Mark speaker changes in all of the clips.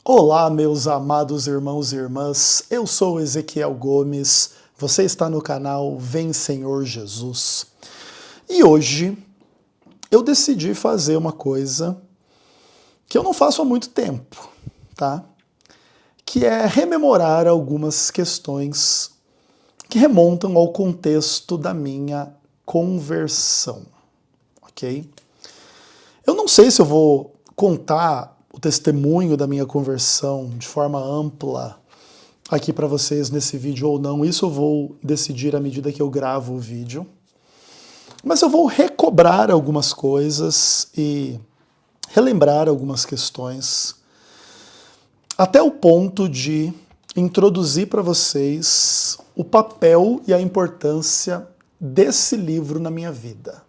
Speaker 1: Olá, meus amados irmãos e irmãs, eu sou Ezequiel Gomes, você está no canal Vem Senhor Jesus. E hoje eu decidi fazer uma coisa que eu não faço há muito tempo, tá? Que é rememorar algumas questões que remontam ao contexto da minha conversão, ok? Eu não sei se eu vou contar o testemunho da minha conversão de forma ampla aqui para vocês nesse vídeo ou não. Isso eu vou decidir à medida que eu gravo o vídeo. Mas eu vou recobrar algumas coisas e relembrar algumas questões até o ponto de introduzir para vocês o papel e a importância desse livro na minha vida.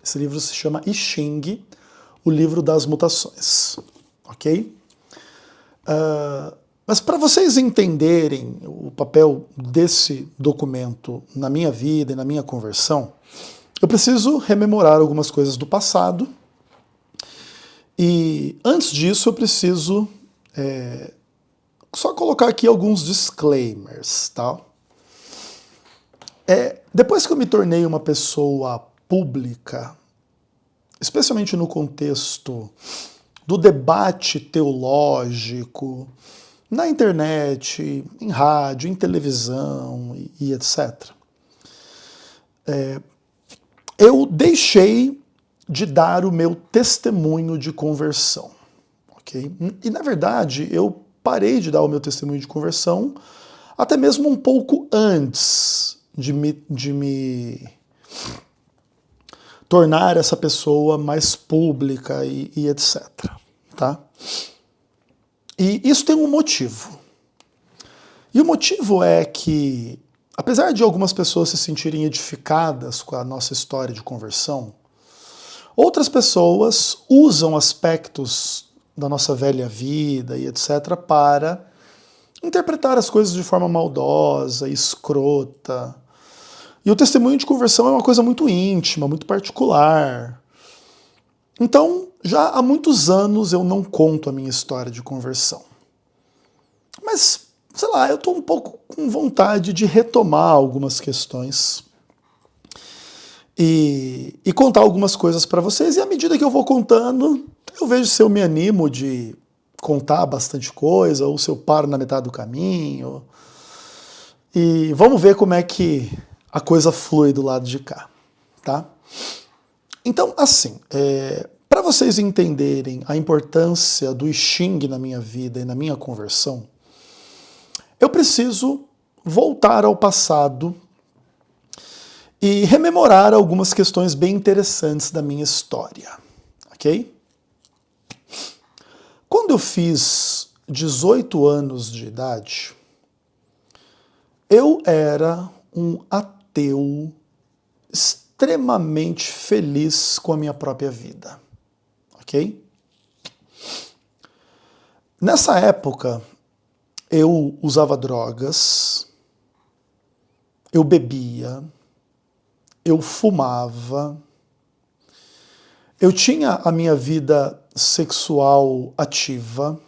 Speaker 1: Esse livro se chama I Ching, o livro das mutações, ok? Mas para vocês entenderem o papel desse documento na minha vida e na minha conversão, eu preciso rememorar algumas coisas do passado e antes disso eu preciso só colocar aqui alguns disclaimers, tá? Depois que eu me tornei uma pessoa pública, especialmente no contexto do debate teológico, na internet, em rádio, em televisão e etc. Eu deixei de dar o meu testemunho de conversão, ok? E na verdade eu parei de dar o meu testemunho de conversão até mesmo um pouco antes de me tornar essa pessoa mais pública e etc. Tá? E isso tem um motivo. E o motivo é que, apesar de algumas pessoas se sentirem edificadas com a nossa história de conversão, outras pessoas usam aspectos da nossa velha vida e etc. para interpretar as coisas de forma maldosa, escrota. E o testemunho de conversão é uma coisa muito íntima, muito particular. Então, já há muitos anos eu não conto a minha história de conversão. Mas, sei lá, eu estou um pouco com vontade de retomar algumas questões e contar algumas coisas para vocês. E à medida que eu vou contando, eu vejo se eu me animo de contar bastante coisa ou se eu paro na metade do caminho. E vamos ver como é que a coisa flui do lado de cá, tá? Então, assim, para vocês entenderem a importância do I Ching na minha vida e na minha conversão, eu preciso voltar ao passado e rememorar algumas questões bem interessantes da minha história, ok? Quando eu fiz 18 anos de idade, eu era um ateu extremamente feliz com a minha própria vida, ok? Nessa época, eu usava drogas, eu bebia, eu fumava, eu tinha a minha vida sexual ativa,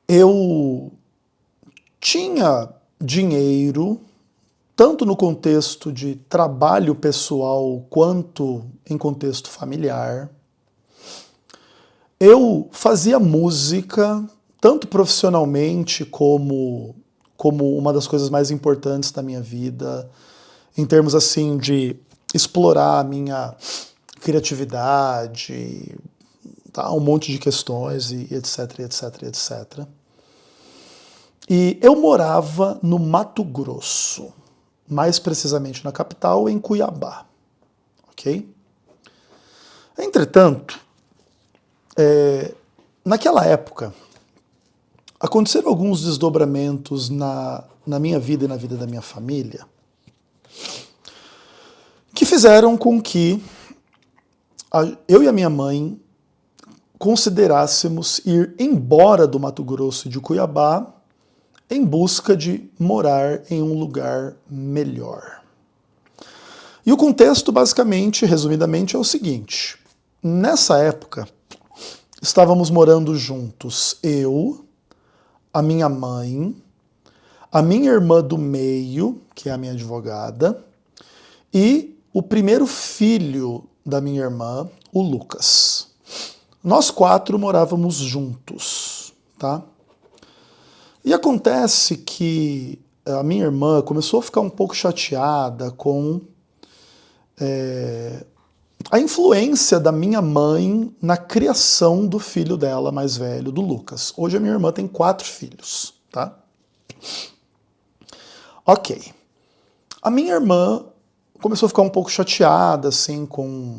Speaker 1: eu tinha dinheiro, tanto no contexto de trabalho pessoal quanto em contexto familiar. Eu fazia música, tanto profissionalmente como uma das coisas mais importantes da minha vida, em termos assim de explorar a minha criatividade, tá? Um monte de questões e etc, etc, etc. E eu morava no Mato Grosso, mais precisamente na capital, em Cuiabá, ok? Entretanto, naquela época, aconteceram alguns desdobramentos na minha vida e na vida da minha família que fizeram com que eu e a minha mãe considerássemos ir embora do Mato Grosso e de Cuiabá em busca de morar em um lugar melhor. E o contexto, basicamente, resumidamente, é o seguinte. Nessa época, estávamos morando juntos, eu, a minha mãe, a minha irmã do meio, que é a minha advogada, e o primeiro filho da minha irmã, o Lucas. Nós 4 morávamos juntos, tá? E acontece que a minha irmã começou a ficar um pouco chateada com a influência da minha mãe na criação do filho dela mais velho, do Lucas. Hoje a minha irmã tem 4 filhos, tá? Ok. A minha irmã começou a ficar um pouco chateada, assim, com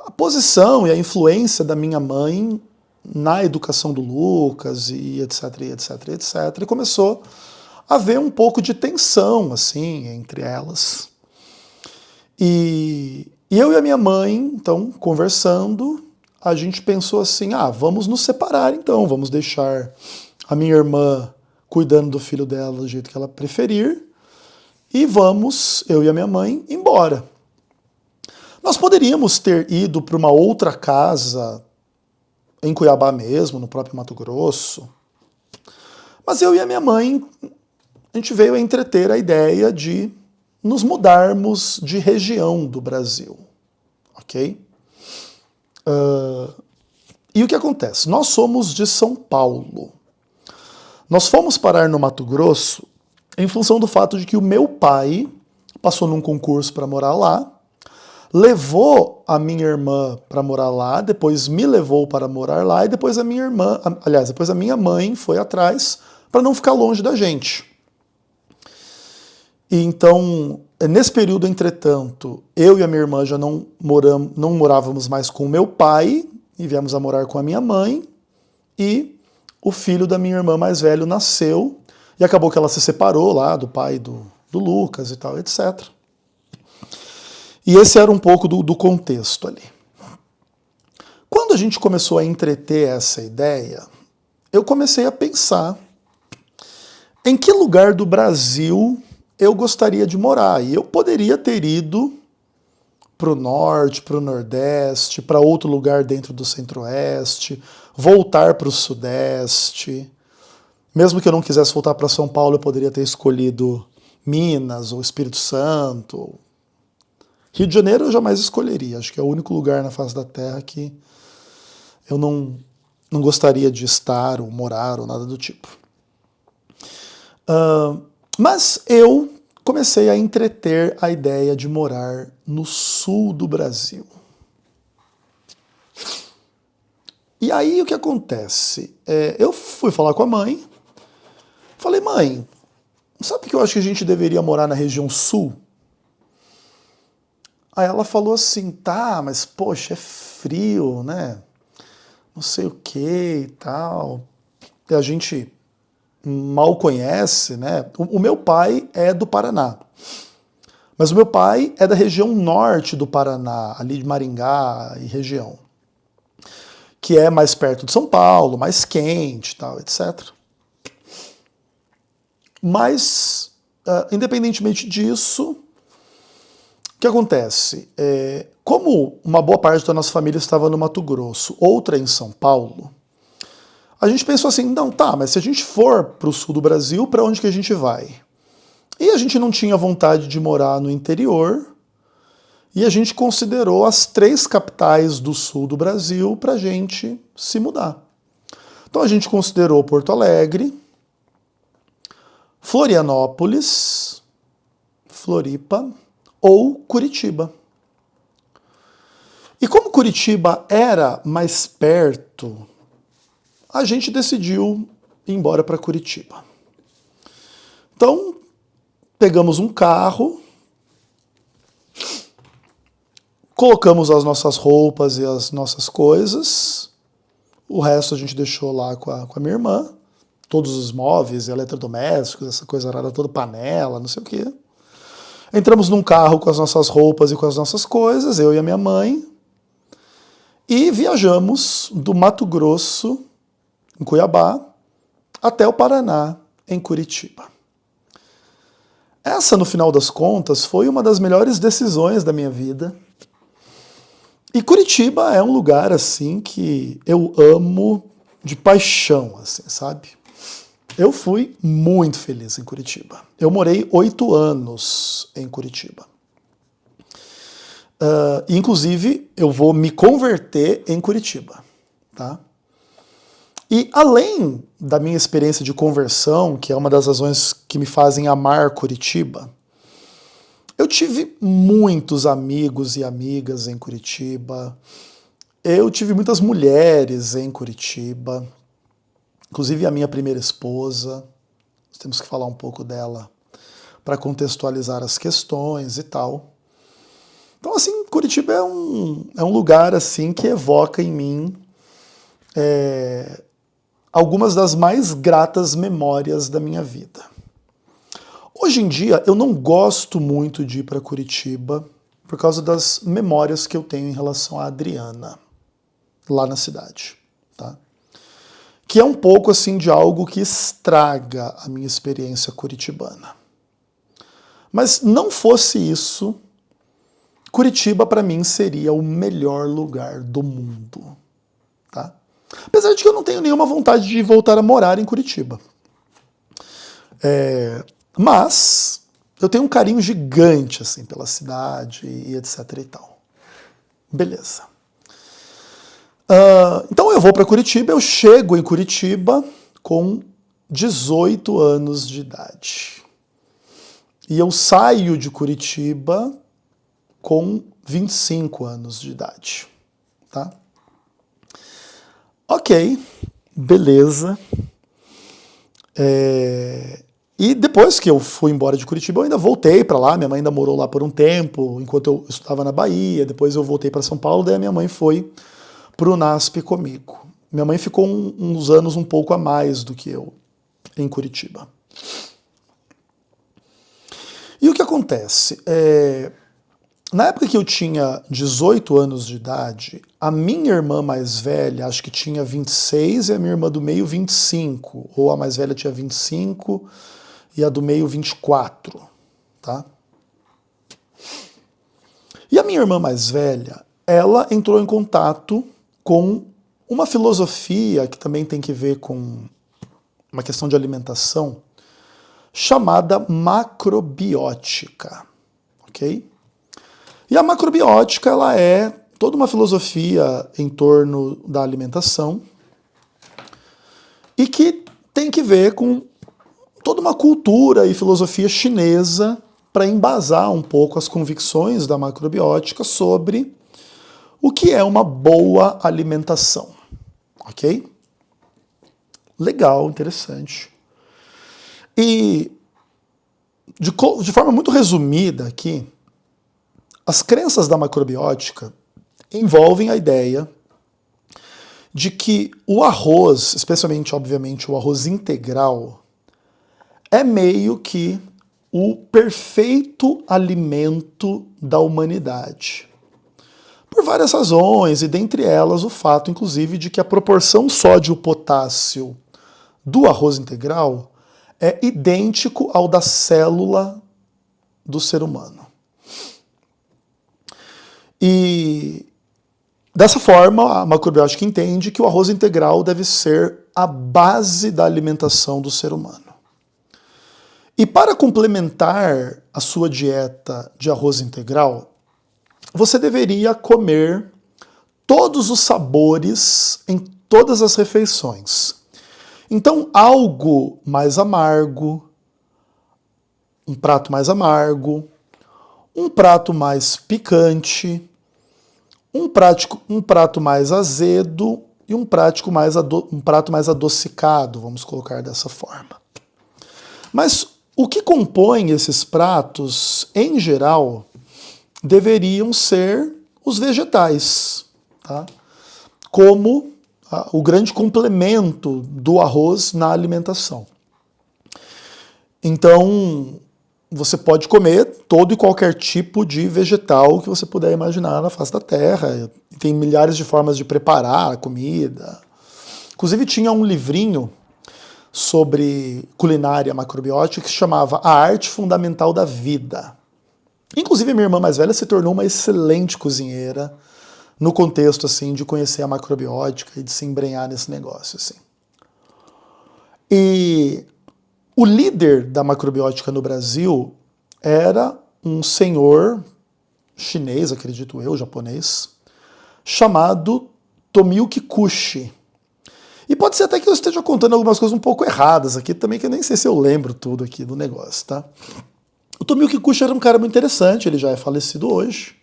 Speaker 1: a posição e a influência da minha mãe na educação do Lucas e etc, etc, etc. E começou a haver um pouco de tensão, assim, entre elas. E eu e a minha mãe, então, conversando, a gente pensou assim, vamos nos separar então, vamos deixar a minha irmã cuidando do filho dela do jeito que ela preferir, e vamos, eu e a minha mãe, embora. Nós poderíamos ter ido para uma outra casa, em Cuiabá mesmo, no próprio Mato Grosso, mas eu e a minha mãe, a gente veio a entreter a ideia de nos mudarmos de região do Brasil, ok? E o que acontece? Nós somos de São Paulo. Nós fomos parar no Mato Grosso em função do fato de que o meu pai passou num concurso para morar lá, levou a minha irmã para morar lá, depois me levou para morar lá, e depois a minha irmã, aliás, depois a minha mãe foi atrás para não ficar longe da gente. E então, nesse período, entretanto, eu e a minha irmã já não morávamos mais com o meu pai, e viemos a morar com a minha mãe, e o filho da minha irmã mais velho nasceu, e acabou que ela se separou lá do pai do Lucas e tal, etc. E esse era um pouco do contexto ali. Quando a gente começou a entreter essa ideia, eu comecei a pensar em que lugar do Brasil eu gostaria de morar. E eu poderia ter ido para o norte, para o nordeste, para outro lugar dentro do centro-oeste, voltar para o sudeste. Mesmo que eu não quisesse voltar para São Paulo, eu poderia ter escolhido Minas ou Espírito Santo. Rio de Janeiro eu jamais escolheria. Acho que é o único lugar na face da Terra que eu não gostaria de estar ou morar ou nada do tipo. Mas eu comecei a entreter a ideia de morar no sul do Brasil. E aí o que acontece? Eu fui falar com a mãe, falei, mãe, sabe que eu acho que a gente deveria morar na região sul? Aí ela falou assim, tá, mas poxa, é frio, né? Não sei o que e tal. E a gente mal conhece, né? O meu pai é do Paraná. Mas o meu pai é da região norte do Paraná, ali de Maringá e região. Que é mais perto de São Paulo, mais quente, tal, etc. Mas, independentemente disso, o que acontece? Como uma boa parte da nossa família estava no Mato Grosso, outra em São Paulo, a gente pensou assim, não, tá, mas se a gente for para o sul do Brasil, para onde que a gente vai? E a gente não tinha vontade de morar no interior, e a gente considerou as 3 capitais do sul do Brasil para a gente se mudar. Então a gente considerou Porto Alegre, Florianópolis, Floripa ou Curitiba. E como Curitiba era mais perto, a gente decidiu ir embora para Curitiba. Então, pegamos um carro, colocamos as nossas roupas e as nossas coisas, o resto a gente deixou lá com a minha irmã, todos os móveis, eletrodomésticos, essa coisa rara toda, panela, não sei o quê. Entramos num carro com as nossas roupas e com as nossas coisas, eu e a minha mãe, e viajamos do Mato Grosso, em Cuiabá, até o Paraná, em Curitiba. Essa, no final das contas, foi uma das melhores decisões da minha vida. E Curitiba é um lugar assim que eu amo de paixão, assim, sabe? Eu fui muito feliz em Curitiba. Eu morei 8 anos em Curitiba. Inclusive, eu vou me converter em Curitiba, tá? E além da minha experiência de conversão, que é uma das razões que me fazem amar Curitiba, eu tive muitos amigos e amigas em Curitiba, eu tive muitas mulheres em Curitiba, inclusive a minha primeira esposa, temos que falar um pouco dela para contextualizar as questões e tal. Então, assim, Curitiba é um lugar assim que evoca em mim algumas das mais gratas memórias da minha vida. Hoje em dia, eu não gosto muito de ir para Curitiba por causa das memórias que eu tenho em relação a Adriana, lá na cidade, tá? Que é um pouco assim de algo que estraga a minha experiência curitibana. Mas não fosse isso, Curitiba para mim seria o melhor lugar do mundo, tá? Apesar de que eu não tenho nenhuma vontade de voltar a morar em Curitiba. Mas eu tenho um carinho gigante assim pela cidade e etc e tal. Beleza. Então eu vou para Curitiba, eu chego em Curitiba com 18 anos de idade. E eu saio de Curitiba com 25 anos de idade. Tá? Ok, beleza. E depois que eu fui embora de Curitiba, eu ainda voltei para lá, minha mãe ainda morou lá por um tempo, enquanto eu estudava na Bahia, depois eu voltei para São Paulo, daí a minha mãe foi para o NASP comigo. Minha mãe ficou uns anos um pouco a mais do que eu em Curitiba. E o que acontece? Na época que eu tinha 18 anos de idade, a minha irmã mais velha, acho que tinha 26, e a minha irmã do meio 25, ou a mais velha tinha 25 e a do meio 24, tá? E a minha irmã mais velha, ela entrou em contato com uma filosofia que também tem que ver com uma questão de alimentação, chamada macrobiótica, ok? E a macrobiótica, ela é toda uma filosofia em torno da alimentação e que tem que ver com toda uma cultura e filosofia chinesa para embasar um pouco as convicções da macrobiótica sobre o que é uma boa alimentação, ok? Legal, interessante. E de forma muito resumida aqui, as crenças da macrobiótica envolvem a ideia de que o arroz, especialmente, obviamente, o arroz integral, é meio que o perfeito alimento da humanidade. Por várias razões, e dentre elas o fato, inclusive, de que a proporção sódio-potássio do arroz integral é idêntico ao da célula do ser humano. E dessa forma, a macrobiótica entende que o arroz integral deve ser a base da alimentação do ser humano. E para complementar a sua dieta de arroz integral, você deveria comer todos os sabores em todas as refeições. Então, algo mais amargo, um prato mais amargo, um prato mais picante, um prato mais azedo e um prato mais adocicado, vamos colocar dessa forma. Mas o que compõe esses pratos, em geral, deveriam ser os vegetais, tá? Como o grande complemento do arroz na alimentação. Então, você pode comer todo e qualquer tipo de vegetal que você puder imaginar na face da terra. Tem milhares de formas de preparar a comida. Inclusive tinha um livrinho sobre culinária macrobiótica que se chamava A Arte Fundamental da Vida. Inclusive a minha irmã mais velha se tornou uma excelente cozinheira no contexto assim de conhecer a macrobiótica e de se embrenhar nesse negócio assim. E o líder da macrobiótica no Brasil era um senhor chinês, acredito eu, japonês, chamado Tomio Kikuchi. E pode ser até que eu esteja contando algumas coisas um pouco erradas aqui também, que eu nem sei se eu lembro tudo aqui do negócio, tá? O Tomio Kikuchi era um cara muito interessante, ele já é falecido hoje.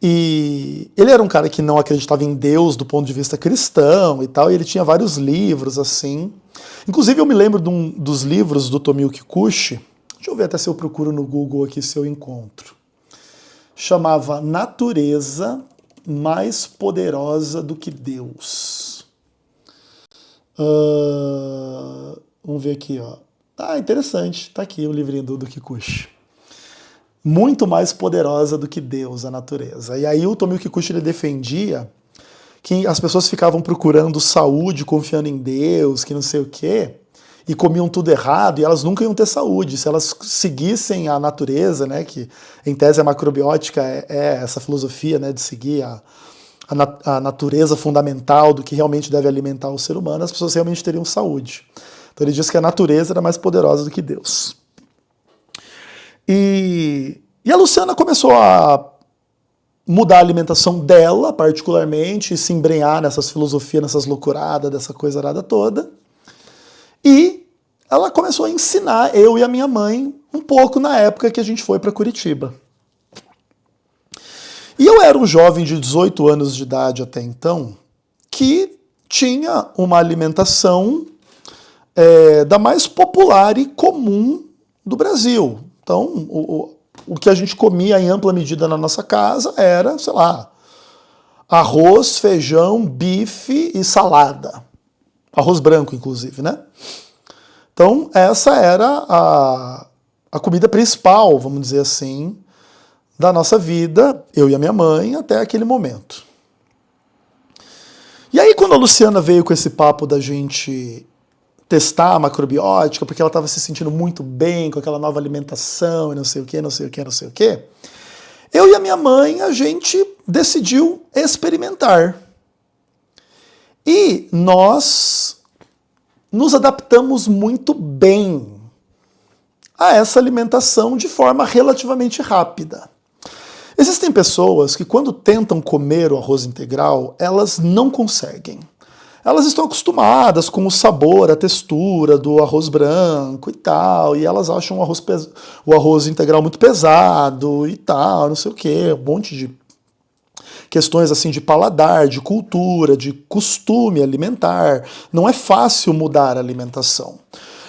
Speaker 1: E ele era um cara que não acreditava em Deus do ponto de vista cristão e tal, e ele tinha vários livros assim. Inclusive eu me lembro dos livros do Tomio Kikuchi, deixa eu ver até se eu procuro no Google aqui se eu encontro. Chamava Natureza Mais Poderosa do que Deus. Vamos ver aqui, ó. Ah, interessante, tá aqui o livrinho do Kikuchi. Muito mais poderosa do que Deus, a natureza. E aí o Tomio Kikuchi ele defendia que as pessoas ficavam procurando saúde, confiando em Deus, que não sei o quê, e comiam tudo errado, e elas nunca iam ter saúde. Se elas seguissem a natureza, né, que em tese a macrobiótica é essa filosofia, né, de seguir a natureza fundamental do que realmente deve alimentar o ser humano, as pessoas realmente teriam saúde. Então ele diz que a natureza era mais poderosa do que Deus. E a Luciana começou a mudar a alimentação dela, particularmente, e se embrenhar nessas filosofias, nessas loucuradas, dessa coisa arada toda. E ela começou a ensinar eu e a minha mãe um pouco na época que a gente foi para Curitiba. E eu era um jovem de 18 anos de idade até então, que tinha uma alimentação da mais popular e comum do Brasil. Então, o que a gente comia em ampla medida na nossa casa era, sei lá, arroz, feijão, bife e salada. Arroz branco, inclusive, né? Então, essa era a comida principal, vamos dizer assim, da nossa vida, eu e a minha mãe, até aquele momento. E aí, quando a Luciana veio com esse papo da gente testar a macrobiótica, porque ela estava se sentindo muito bem com aquela nova alimentação e não sei o que, não sei o que, não sei o que, eu e a minha mãe, a gente decidiu experimentar. E nós nos adaptamos muito bem a essa alimentação de forma relativamente rápida. Existem pessoas que quando tentam comer o arroz integral, elas não conseguem. Elas estão acostumadas com o sabor, a textura do arroz branco e tal, e elas acham o arroz integral muito pesado e tal, não sei o quê, um monte de questões assim de paladar, de cultura, de costume alimentar. Não é fácil mudar a alimentação.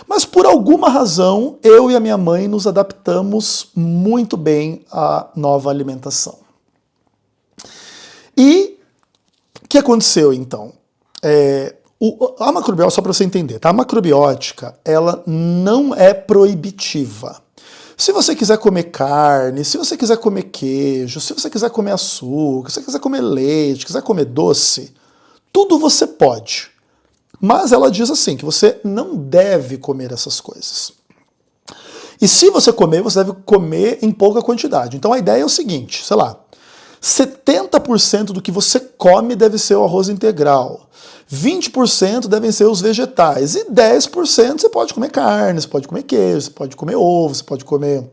Speaker 1: Mas por alguma razão, eu e a minha mãe nos adaptamos muito bem à nova alimentação. E o que aconteceu então? A macrobiótica, só para você entender, tá? A macrobiótica, ela não é proibitiva. Se você quiser comer carne, se você quiser comer queijo, se você quiser comer açúcar, se você quiser comer leite, quiser comer doce, tudo você pode. Mas ela diz assim, que você não deve comer essas coisas. E se você comer, você deve comer em pouca quantidade. Então a ideia é o seguinte, sei lá, 70% do que você come deve ser o arroz integral. 20% devem ser os vegetais. E 10% você pode comer carne, você pode comer queijo, você pode comer ovo, você pode comer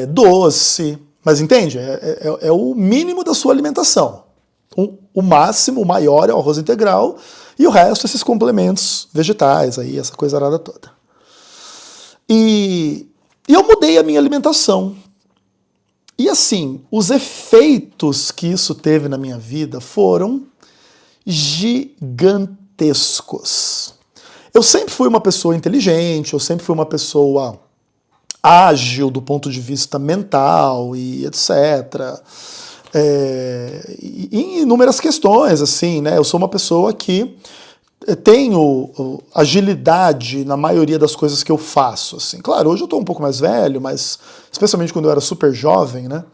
Speaker 1: doce. Mas entende? É o mínimo da sua alimentação. O máximo, o maior é o arroz integral. E o resto, esses complementos vegetais, aí, essa coisa arada toda. E eu mudei a minha alimentação. E assim, os efeitos que isso teve na minha vida foram gigantescos. Eu sempre fui uma pessoa inteligente, eu sempre fui uma pessoa ágil do ponto de vista mental e etc. Em inúmeras questões, assim, né? Eu sou uma pessoa que tenho agilidade na maioria das coisas que eu faço, assim. Claro, hoje eu estou um pouco mais velho, mas especialmente quando eu era super jovem, né?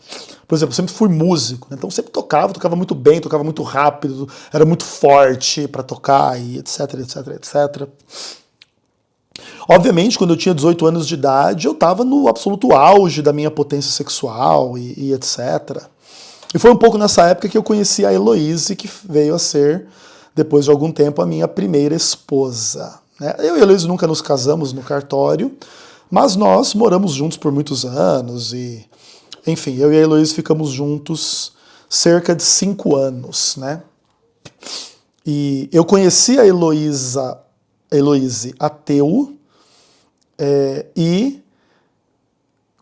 Speaker 1: Por exemplo, eu sempre fui músico, né? Então sempre tocava muito bem, tocava muito rápido, era muito forte para tocar e etc, etc, etc. Obviamente, quando eu tinha 18 anos de idade, eu estava no absoluto auge da minha potência sexual e etc. E foi um pouco nessa época que eu conheci a Heloíse, que veio a ser, depois de algum tempo, a minha primeira esposa. Né? Eu e a Heloíse nunca nos casamos no cartório, mas nós moramos juntos por muitos anos e, enfim, eu e a Heloíse ficamos juntos cerca de 5 anos, né? E eu conheci a Heloíse ateu, e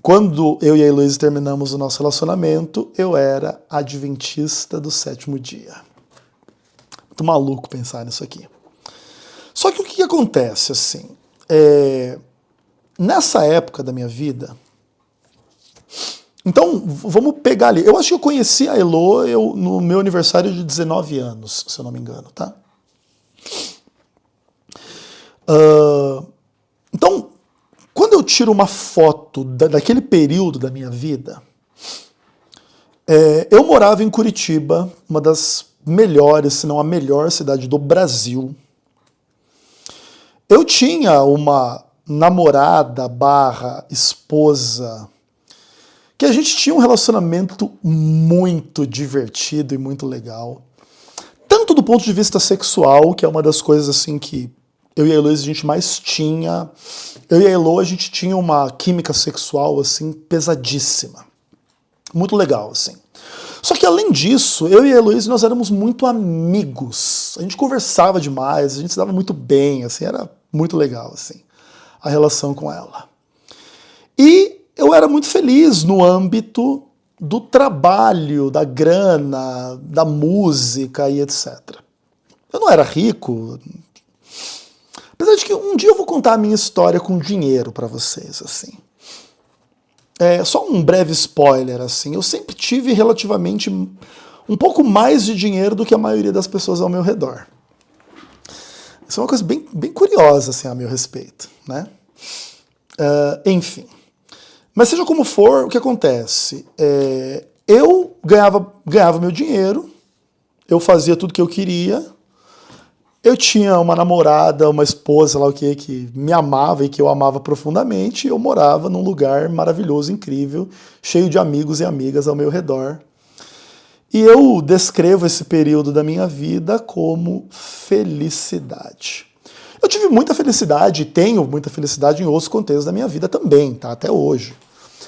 Speaker 1: quando eu e a Heloíse terminamos o nosso relacionamento, eu era adventista do 7º dia. Muito maluco pensar nisso aqui. Só que o que acontece, assim, nessa época da minha vida, então vamos pegar ali, eu acho que eu conheci a Elo no meu aniversário de 19 anos, se eu não me engano, tá? Então, quando eu tiro uma foto daquele período da minha vida, eu morava em Curitiba, uma das melhores, se não a melhor cidade do Brasil. Eu tinha uma namorada / esposa que a gente tinha um relacionamento muito divertido e muito legal. Tanto do ponto de vista sexual, que é uma das coisas assim que eu e a Heloísa a gente mais tinha. Eu e a Elo, a gente tinha uma química sexual assim pesadíssima. Muito legal, assim. Só que além disso, eu e a Heloísa nós éramos muito amigos. A gente conversava demais, a gente se dava muito bem, assim, era muito legal, assim, a relação com ela. E eu era muito feliz no âmbito do trabalho, da grana, da música e etc. Eu não era rico, apesar de que um dia eu vou contar a minha história com dinheiro para vocês, assim. Só um breve spoiler, assim, eu sempre tive relativamente um pouco mais de dinheiro do que a maioria das pessoas ao meu redor. Isso é uma coisa bem, bem curiosa, assim, a meu respeito, né? Enfim. Mas seja como for, o que acontece? Eu ganhava meu dinheiro, eu fazia tudo que eu queria, eu tinha uma namorada, uma esposa, sei lá o que me amava e que eu amava profundamente, e eu morava num lugar maravilhoso, incrível, cheio de amigos e amigas ao meu redor. E eu descrevo esse período da minha vida como felicidade. Eu tive muita felicidade e tenho muita felicidade em outros contextos da minha vida também, tá? Até hoje.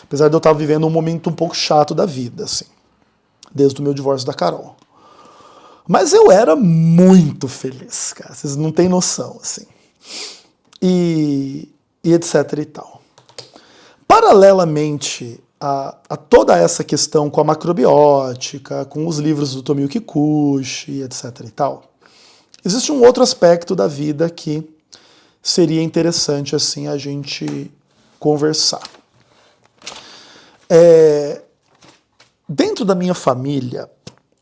Speaker 1: Apesar de eu estar vivendo um momento um pouco chato da vida, assim, desde o meu divórcio da Carol. Mas eu era muito feliz, cara, vocês não têm noção, assim. E etc e tal. Paralelamente a toda essa questão com a macrobiótica, com os livros do Tomio Kikuchi e etc e tal, existe um outro aspecto da vida que seria interessante, assim, a gente conversar. Dentro da minha família,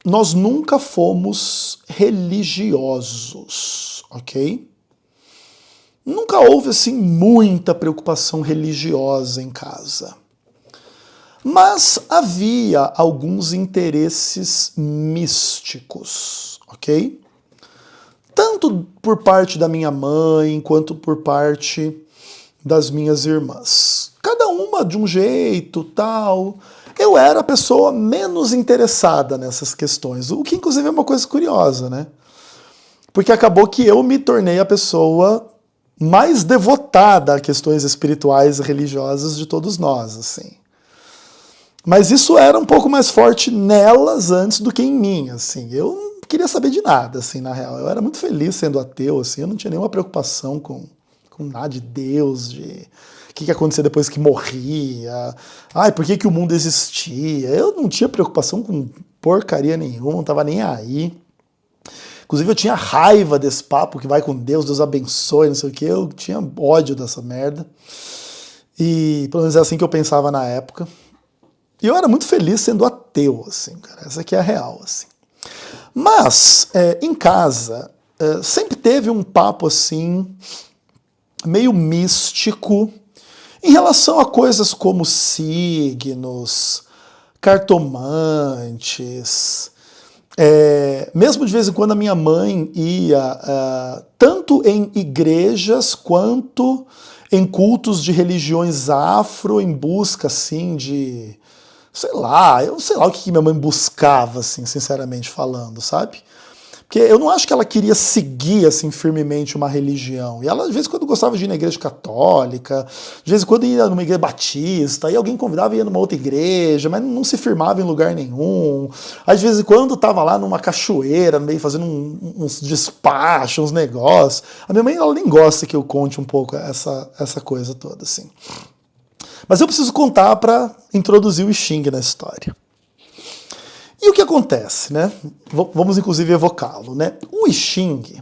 Speaker 1: nós nunca fomos religiosos, ok? Nunca houve, assim, muita preocupação religiosa em casa. Mas havia alguns interesses místicos, ok? Tanto por parte da minha mãe, quanto por parte das minhas irmãs. Cada uma de um jeito, tal. Eu era a pessoa menos interessada nessas questões, o que inclusive é uma coisa curiosa, né? Porque acabou que eu me tornei a pessoa mais devotada a questões espirituais e religiosas de todos nós, assim. Mas isso era um pouco mais forte nelas antes do que em mim, assim. Eu não queria saber de nada, assim, na real. Eu era muito feliz sendo ateu, assim. Eu não tinha nenhuma preocupação com nada de Deus, de o que ia acontecer depois que morria. Ai, por que o mundo existia? Eu não tinha preocupação com porcaria nenhuma, não tava nem aí. Inclusive eu tinha raiva desse papo que vai com Deus, Deus abençoe, não sei o quê. Eu tinha ódio dessa merda. E pelo menos é assim que eu pensava na época. E eu era muito feliz sendo ateu, assim, cara. Essa aqui é a real, assim. Mas, em casa, sempre teve um papo, assim, meio místico em relação a coisas como signos, cartomantes. Mesmo de vez em quando a minha mãe ia tanto em igrejas quanto em cultos de religiões afro, em busca, assim, de eu sei lá o que minha mãe buscava, assim, sinceramente falando, sabe? Porque eu não acho que ela queria seguir assim firmemente uma religião. E ela, de vez em quando, gostava de ir na igreja católica, de vez em quando ia numa igreja batista, aí alguém convidava e ia numa outra igreja, mas não se firmava em lugar nenhum. Aí, de vez em quando, estava lá numa cachoeira, meio fazendo uns despachos, uns negócios. A minha mãe, ela nem gosta que eu conte um pouco essa coisa toda, assim. Mas eu preciso contar para introduzir o I Ching na história. E o que acontece, né? Vamos inclusive evocá-lo, né? O I Ching,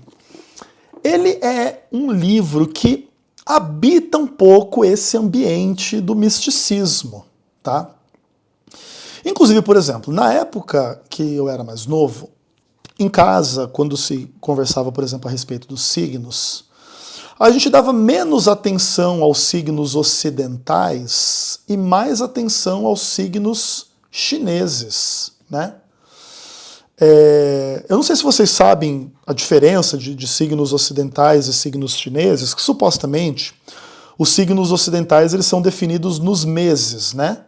Speaker 1: ele é um livro que habita um pouco esse ambiente do misticismo, tá? Inclusive, por exemplo, na época que eu era mais novo, em casa, quando se conversava, por exemplo, a respeito dos signos, a gente dava menos atenção aos signos ocidentais e mais atenção aos signos chineses, né? Eu não sei se vocês sabem a diferença de signos ocidentais e signos chineses, que supostamente os signos ocidentais eles são definidos nos meses, né?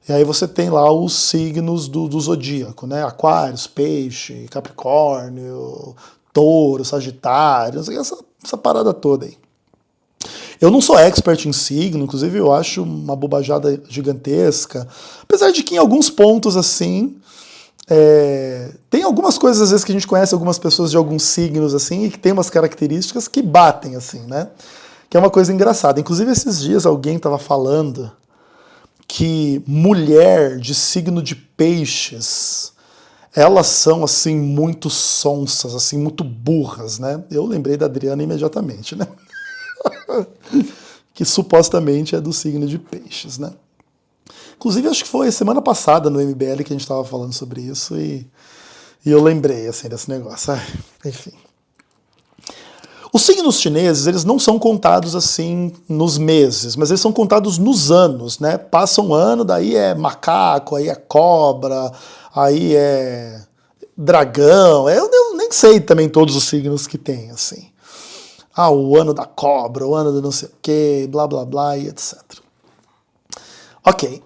Speaker 1: E aí você tem lá os signos do zodíaco, né? Aquários, Peixe, Capricórnio, Touro, Sagitário, essa parada toda aí. Eu não sou expert em signo, inclusive eu acho uma bobajada gigantesca, apesar de que em alguns pontos assim, tem algumas coisas às vezes que a gente conhece algumas pessoas de alguns signos assim e que tem umas características que batem assim, né? Que é uma coisa engraçada. Inclusive esses dias alguém estava falando que mulher de signo de peixes, elas são assim muito sonsas, assim muito burras, né? Eu lembrei da Adriana imediatamente, né? Que supostamente é do signo de peixes, né? Inclusive, acho que foi semana passada no MBL que a gente estava falando sobre isso e eu lembrei, assim, desse negócio. Enfim. Os signos chineses, eles não são contados, assim, nos meses, mas eles são contados nos anos, né? Passa um ano, daí é macaco, aí é cobra, aí é dragão. Eu nem sei também todos os signos que tem, assim. O ano da cobra, o ano do não sei o quê, blá, blá, blá, e etc. Ok.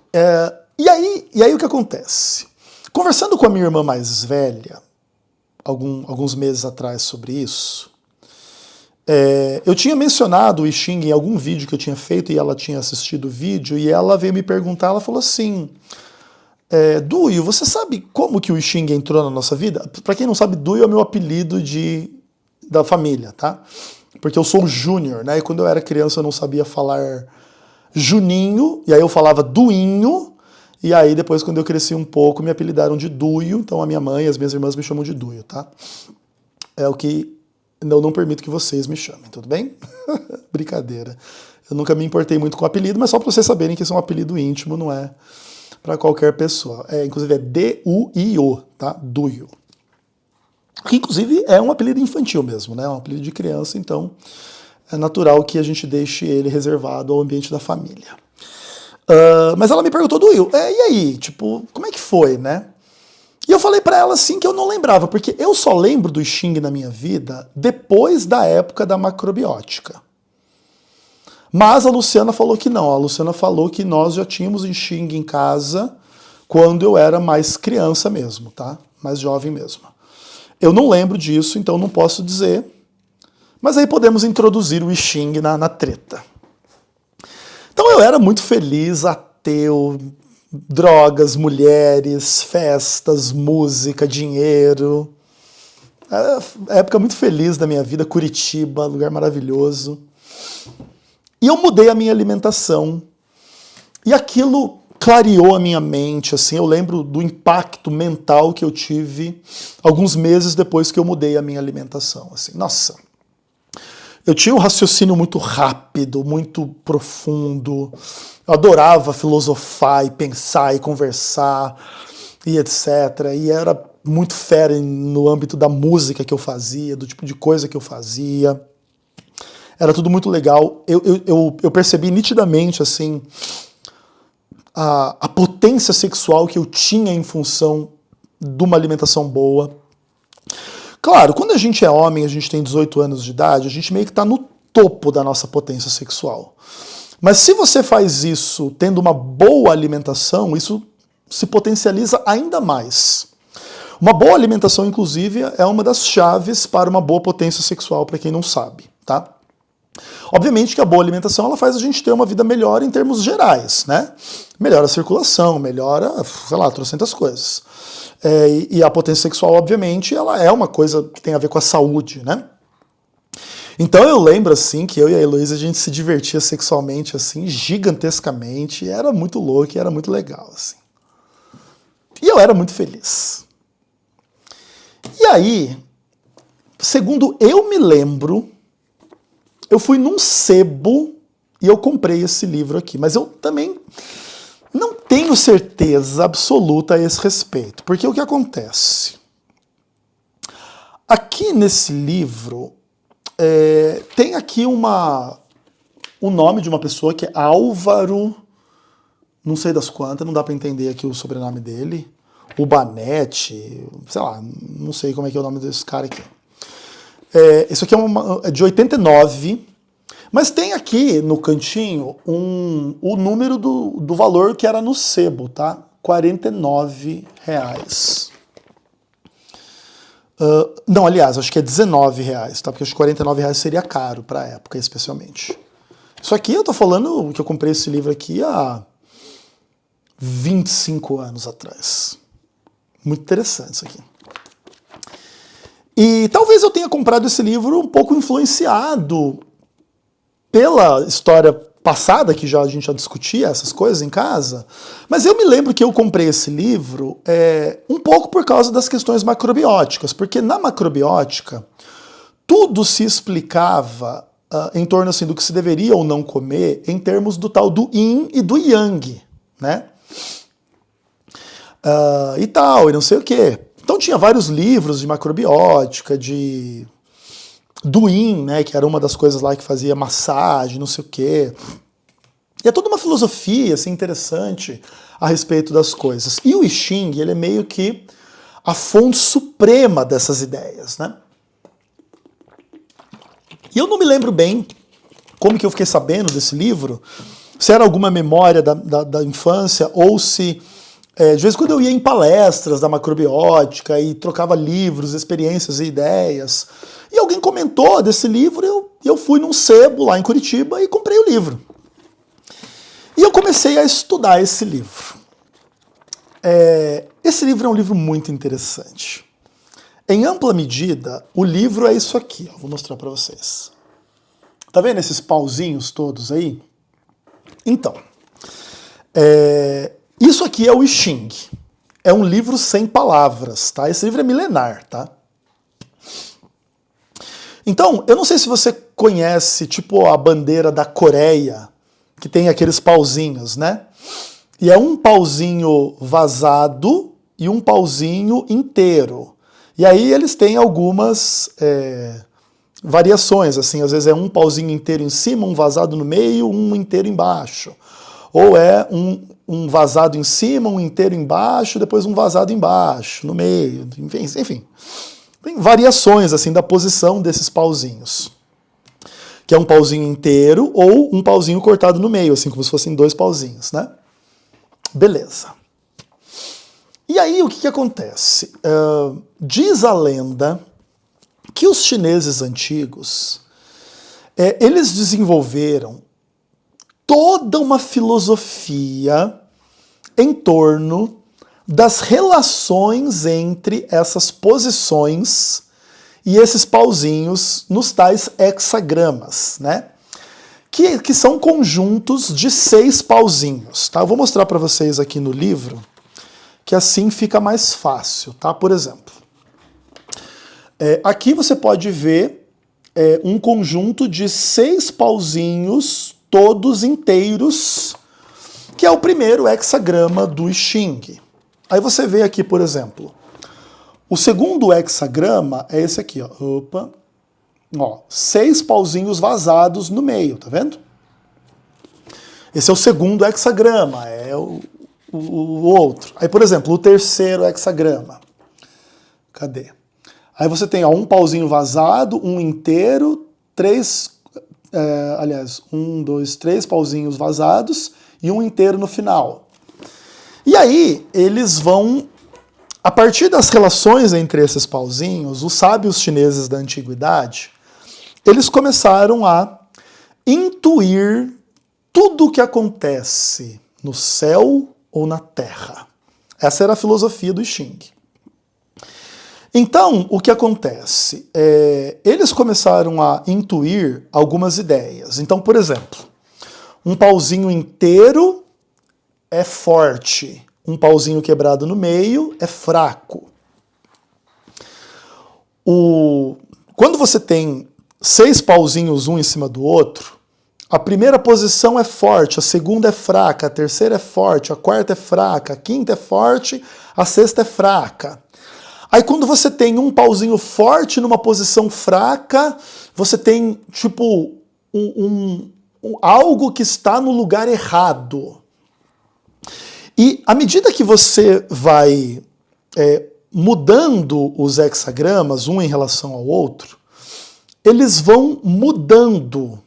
Speaker 1: E aí o que acontece? Conversando com a minha irmã mais velha, alguns meses atrás sobre isso, eu tinha mencionado o I Ching em algum vídeo que eu tinha feito e ela tinha assistido o vídeo e ela veio me perguntar, ela falou assim, Duio, você sabe como que o I Ching entrou na nossa vida? Para quem não sabe, Duio é o meu apelido da família, tá? Porque eu sou o Júnior, né? E quando eu era criança eu não sabia falar Juninho, e aí eu falava Duinho, e aí depois quando eu cresci um pouco me apelidaram de Duio, então a minha mãe e as minhas irmãs me chamam de Duio, tá? É o que eu não permito que vocês me chamem, tudo bem? Brincadeira. Eu nunca me importei muito com o apelido, mas só para vocês saberem que isso é um apelido íntimo, não é para qualquer pessoa. Inclusive é D-U-I-O, tá? Duio. Que inclusive é um apelido infantil mesmo, né? É um apelido de criança, então é natural que a gente deixe ele reservado ao ambiente da família. Mas ela me perguntou, Duil, e aí, tipo, como é que foi, né? E eu falei pra ela assim que eu não lembrava, porque eu só lembro do I Ching na minha vida depois da época da macrobiótica. Mas a Luciana falou que não, a Luciana falou que nós já tínhamos I Ching em casa quando eu era mais criança mesmo, tá? Mais jovem mesmo. Eu não lembro disso, então não posso dizer. Mas aí podemos introduzir o I Ching na treta. Então eu era muito feliz, ateu, drogas, mulheres, festas, música, dinheiro. Era uma época muito feliz da minha vida, Curitiba, lugar maravilhoso. E eu mudei a minha alimentação. E aquilo clareou a minha mente, assim, eu lembro do impacto mental que eu tive alguns meses depois que eu mudei a minha alimentação, assim, nossa, eu tinha um raciocínio muito rápido, muito profundo, eu adorava filosofar e pensar e conversar e etc, e era muito fera no âmbito da música que eu fazia, do tipo de coisa que eu fazia, era tudo muito legal, eu percebi nitidamente, assim, a potência sexual que eu tinha em função de uma alimentação boa. Claro, quando a gente é homem, a gente tem 18 anos de idade, a gente meio que está no topo da nossa potência sexual. Mas se você faz isso tendo uma boa alimentação, isso se potencializa ainda mais. Uma boa alimentação, inclusive, é uma das chaves para uma boa potência sexual, para quem não sabe, tá? Obviamente que a boa alimentação ela faz a gente ter uma vida melhor em termos gerais, né? Melhora a circulação, melhora, sei lá, trocentas coisas. E a potência sexual, obviamente, ela é uma coisa que tem a ver com a saúde, né? Então eu lembro, assim, que eu e a Heloísa, a gente se divertia sexualmente, assim, gigantescamente, e era muito louco, e era muito legal, assim. E eu era muito feliz. E aí, segundo eu me lembro, eu fui num sebo e eu comprei esse livro aqui, mas eu também não tenho certeza absoluta a esse respeito, porque o que acontece? Aqui nesse livro, tem aqui o nome de uma pessoa que é Álvaro, não sei das quantas, não dá para entender aqui o sobrenome dele, Ubanete, sei lá, não sei como é que é o nome desse cara aqui. Isso aqui é de 89, mas tem aqui no cantinho o número do valor que era no sebo, tá? R$49. Não, aliás, acho que é R$19, tá? Porque acho que R$49 seria caro para a época, especialmente. Isso aqui eu tô falando que eu comprei esse livro aqui há 25 anos atrás. Muito interessante isso aqui. E talvez eu tenha comprado esse livro um pouco influenciado pela história passada, que a gente já discutia essas coisas em casa, mas eu me lembro que eu comprei esse livro um pouco por causa das questões macrobióticas, porque na macrobiótica tudo se explicava em torno assim, do que se deveria ou não comer em termos do tal do yin e do yang, né? E tal, e não sei o quê. Então tinha vários livros de macrobiótica, do yin, né, que era uma das coisas lá que fazia massagem, não sei o quê. E é toda uma filosofia assim, interessante a respeito das coisas. E o I Ching, ele é meio que a fonte suprema dessas ideias, né? E eu não me lembro bem como que eu fiquei sabendo desse livro, se era alguma memória da infância ou se de vez em quando eu ia em palestras da macrobiótica e trocava livros, experiências e ideias. E alguém comentou desse livro e eu fui num sebo lá em Curitiba e comprei o livro. E eu comecei a estudar esse livro. Esse livro é um livro muito interessante. Em ampla medida, o livro é isso aqui. Vou mostrar para vocês. Tá vendo esses pauzinhos todos aí? Então, isso aqui é o I Ching. É um livro sem palavras, tá? Esse livro é milenar, tá? Então, eu não sei se você conhece, tipo, a bandeira da Coreia, que tem aqueles pauzinhos, né? E é um pauzinho vazado e um pauzinho inteiro. E aí eles têm algumas variações, assim, às vezes é um pauzinho inteiro em cima, um vazado no meio, um inteiro embaixo. Ou é um vazado em cima, um inteiro embaixo, depois um vazado embaixo, no meio, enfim. Tem variações assim da posição desses pauzinhos. Que é um pauzinho inteiro ou um pauzinho cortado no meio, assim como se fossem dois pauzinhos, né? Beleza. E aí o que acontece? Diz a lenda que os chineses antigos, eles desenvolveram toda uma filosofia em torno das relações entre essas posições e esses pauzinhos nos tais hexagramas, né? Que são conjuntos de 6 pauzinhos, tá? Eu vou mostrar para vocês aqui no livro, que assim fica mais fácil, tá? Por exemplo, aqui você pode ver um conjunto de 6 pauzinhos todos inteiros, que é o primeiro hexagrama do I Ching. Aí você vê aqui, por exemplo, o segundo hexagrama é esse aqui, ó. Opa. Ó, 6 pauzinhos vazados no meio, tá vendo? Esse é o segundo hexagrama, é o outro. Aí, por exemplo, o terceiro hexagrama. Cadê? Aí você tem um pauzinho vazado, um inteiro, 3 pauzinhos vazados e um inteiro no final. E aí eles vão, a partir das relações entre esses pauzinhos, os sábios chineses da antiguidade, eles começaram a intuir tudo o que acontece no céu ou na terra. Essa era a filosofia do I Ching. Então, o que acontece? Eles começaram a intuir algumas ideias. Então, por exemplo, um pauzinho inteiro é forte, um pauzinho quebrado no meio é fraco. Quando você tem 6 pauzinhos um em cima do outro, a primeira posição é forte, a segunda é fraca, a terceira é forte, a quarta é fraca, a quinta é forte, a sexta é fraca. Aí quando você tem um pauzinho forte numa posição fraca, você tem tipo algo que está no lugar errado. E à medida que você vai mudando os hexagramas, um em relação ao outro, eles vão mudando,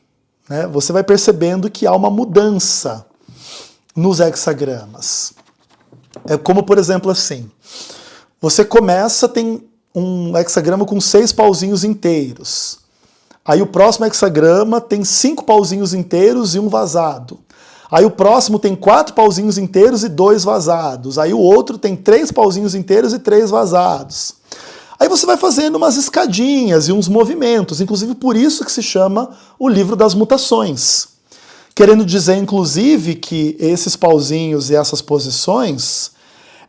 Speaker 1: né? Você vai percebendo que há uma mudança nos hexagramas. É como, por exemplo, assim, você começa, tem um hexagrama com 6 pauzinhos inteiros. Aí o próximo hexagrama tem 5 pauzinhos inteiros e um vazado. Aí o próximo tem 4 pauzinhos inteiros e 2 vazados. Aí o outro tem 3 pauzinhos inteiros e 3 vazados. Aí você vai fazendo umas escadinhas e uns movimentos, inclusive por isso que se chama o livro das mutações. Querendo dizer, inclusive, que esses pauzinhos e essas posições,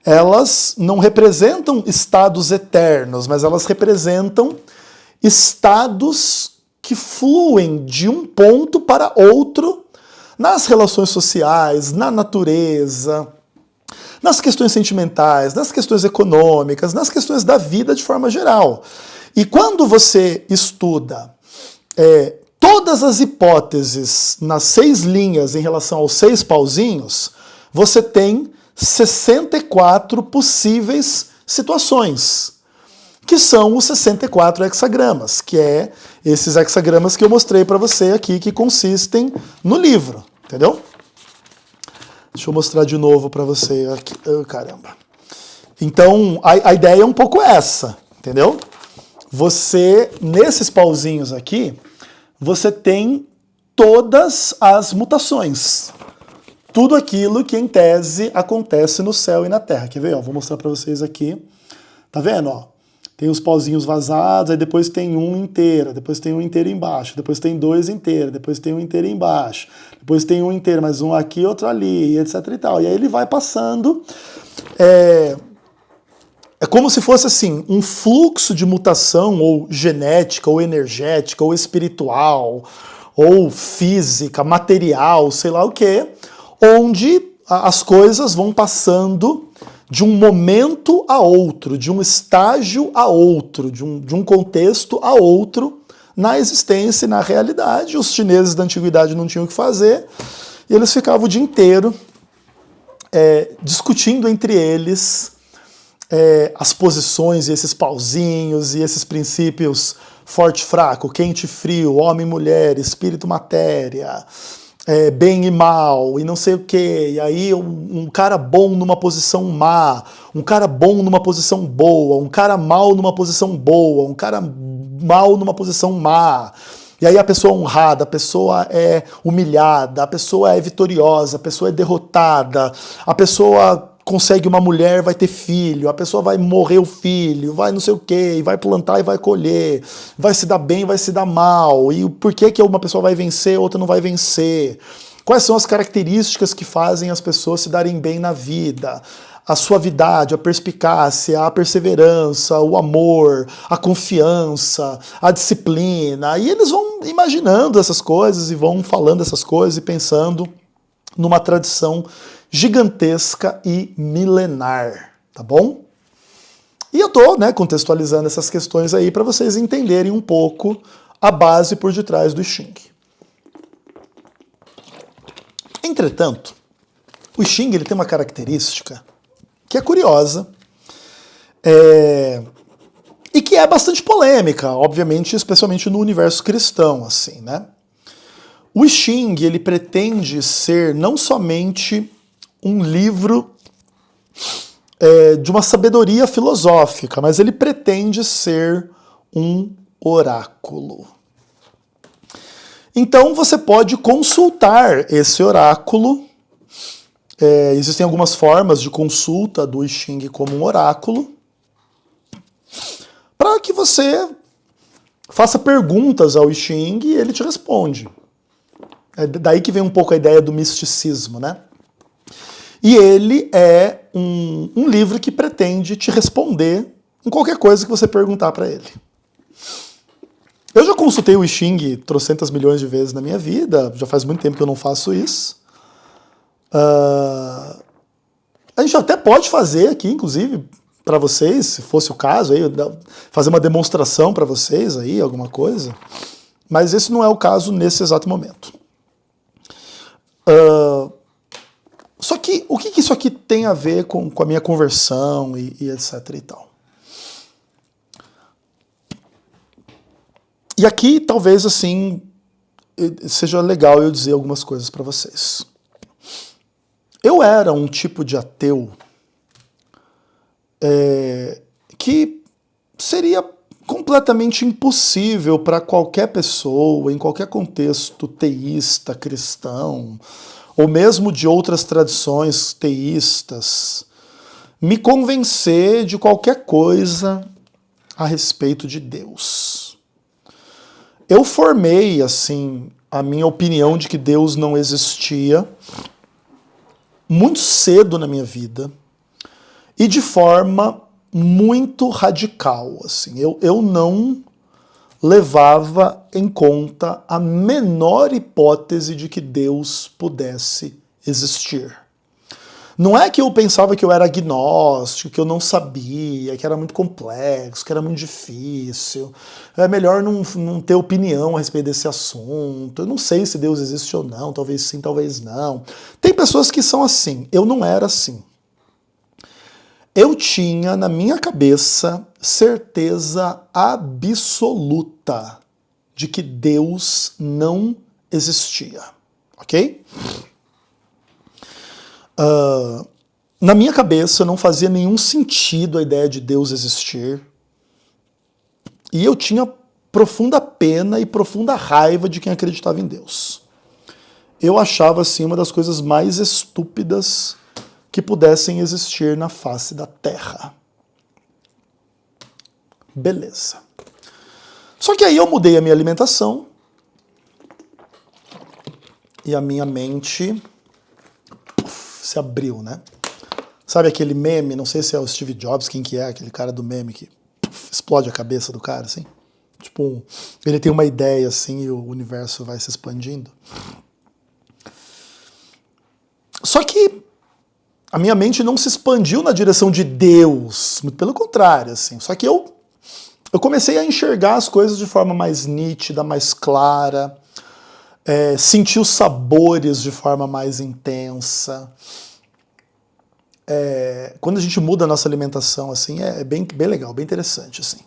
Speaker 1: elas não representam estados eternos, mas elas representam estados que fluem de um ponto para outro nas relações sociais, na natureza, nas questões sentimentais, nas questões econômicas, nas questões da vida de forma geral. E quando você estuda todas as hipóteses nas 6 linhas em relação aos 6 pauzinhos, você tem 64 possíveis situações, que são os 64 hexagramas, que é esses hexagramas que eu mostrei para você aqui, que consistem no livro, entendeu? Deixa eu mostrar de novo para você aqui. Oh, caramba. Então, a ideia é um pouco essa, entendeu? Você, nesses pauzinhos aqui, você tem todas as mutações. Tudo aquilo que, em tese, acontece no céu e na terra. Quer ver? Ó, vou mostrar para vocês aqui. Tá vendo? Ó, tem os pauzinhos vazados, aí depois tem um inteiro, depois tem um inteiro embaixo, depois tem 2 inteiros, depois tem um inteiro embaixo, depois tem um inteiro, mais um aqui, outro ali, etc e tal. E aí ele vai passando. É como se fosse assim, um fluxo de mutação, ou genética, ou energética, ou espiritual, ou física, material, sei lá o quê, onde as coisas vão passando de um momento a outro, de um estágio a outro, de um contexto a outro na existência e na realidade. Os chineses da antiguidade não tinham o que fazer e eles ficavam o dia inteiro discutindo entre eles as posições e esses pauzinhos e esses princípios forte e fraco, quente e frio, homem e mulher, espírito e matéria, bem e mal, e não sei o quê. E aí um cara bom numa posição má, um cara bom numa posição boa, um cara mal numa posição boa, um cara mal numa posição má. E aí a pessoa é honrada, a pessoa é humilhada, a pessoa é vitoriosa, a pessoa é derrotada, a pessoa consegue uma mulher, vai ter filho, a pessoa vai morrer o filho, vai não sei o quê, vai plantar e vai colher, vai se dar bem, vai se dar mal, e por que uma pessoa vai vencer, outra não vai vencer? Quais são as características que fazem as pessoas se darem bem na vida? A suavidade, a perspicácia, a perseverança, o amor, a confiança, a disciplina, e eles vão imaginando essas coisas e vão falando essas coisas e pensando numa tradição gigantesca e milenar, tá bom? E eu tô, contextualizando essas questões aí para vocês entenderem um pouco a base por detrás do I Ching. Entretanto, o I Ching ele tem uma característica que é curiosa e que é bastante polêmica, obviamente, especialmente no universo cristão, assim, né? O I Ching ele pretende ser não somente um livro de uma sabedoria filosófica, mas ele pretende ser um oráculo. Então você pode consultar esse oráculo. Existem algumas formas de consulta do I Ching como um oráculo, para que você faça perguntas ao I Ching e ele te responde. É daí que vem um pouco a ideia do misticismo, né? E ele é um livro que pretende te responder em qualquer coisa que você perguntar para ele. Eu já consultei o I Ching trocentas milhões de vezes na minha vida, já faz muito tempo que eu não faço isso. A gente até pode fazer aqui, inclusive, para vocês, se fosse o caso, aí, fazer uma demonstração para vocês, aí, alguma coisa. Mas esse não é o caso nesse exato momento. Só que o que isso aqui tem a ver com a minha conversão e etc e tal? E aqui, talvez, assim, seja legal eu dizer algumas coisas para vocês. Eu era um tipo de ateu que seria completamente impossível para qualquer pessoa, em qualquer contexto teísta, cristão, ou mesmo de outras tradições teístas, me convencer de qualquer coisa a respeito de Deus. Eu formei, assim, a minha opinião de que Deus não existia muito cedo na minha vida e de forma muito radical. Assim. Eu não levava em conta a menor hipótese de que Deus pudesse existir. Não é que eu pensava que eu era agnóstico, que eu não sabia, que era muito complexo, que era muito difícil. É melhor não ter opinião a respeito desse assunto. Eu não sei se Deus existe ou não, talvez sim, talvez não. Tem pessoas que são assim, eu não era assim. Eu tinha na minha cabeça certeza absoluta de que Deus não existia, ok? Na minha cabeça não fazia nenhum sentido a ideia de Deus existir. E eu tinha profunda pena e profunda raiva de quem acreditava em Deus. Eu achava assim uma das coisas mais estúpidas que pudessem existir na face da Terra. Beleza. Só que aí eu mudei a minha alimentação e a minha mente se abriu, né? Sabe aquele meme, não sei se é o Steve Jobs, quem que é, aquele cara do meme que explode a cabeça do cara, assim? Tipo, ele tem uma ideia, assim, e o universo vai se expandindo. Só que a minha mente não se expandiu na direção de Deus, muito pelo contrário, assim. Só que eu comecei a enxergar as coisas de forma mais nítida, mais clara, sentir os sabores de forma mais intensa. Quando a gente muda a nossa alimentação, assim, é bem legal, bem interessante, assim.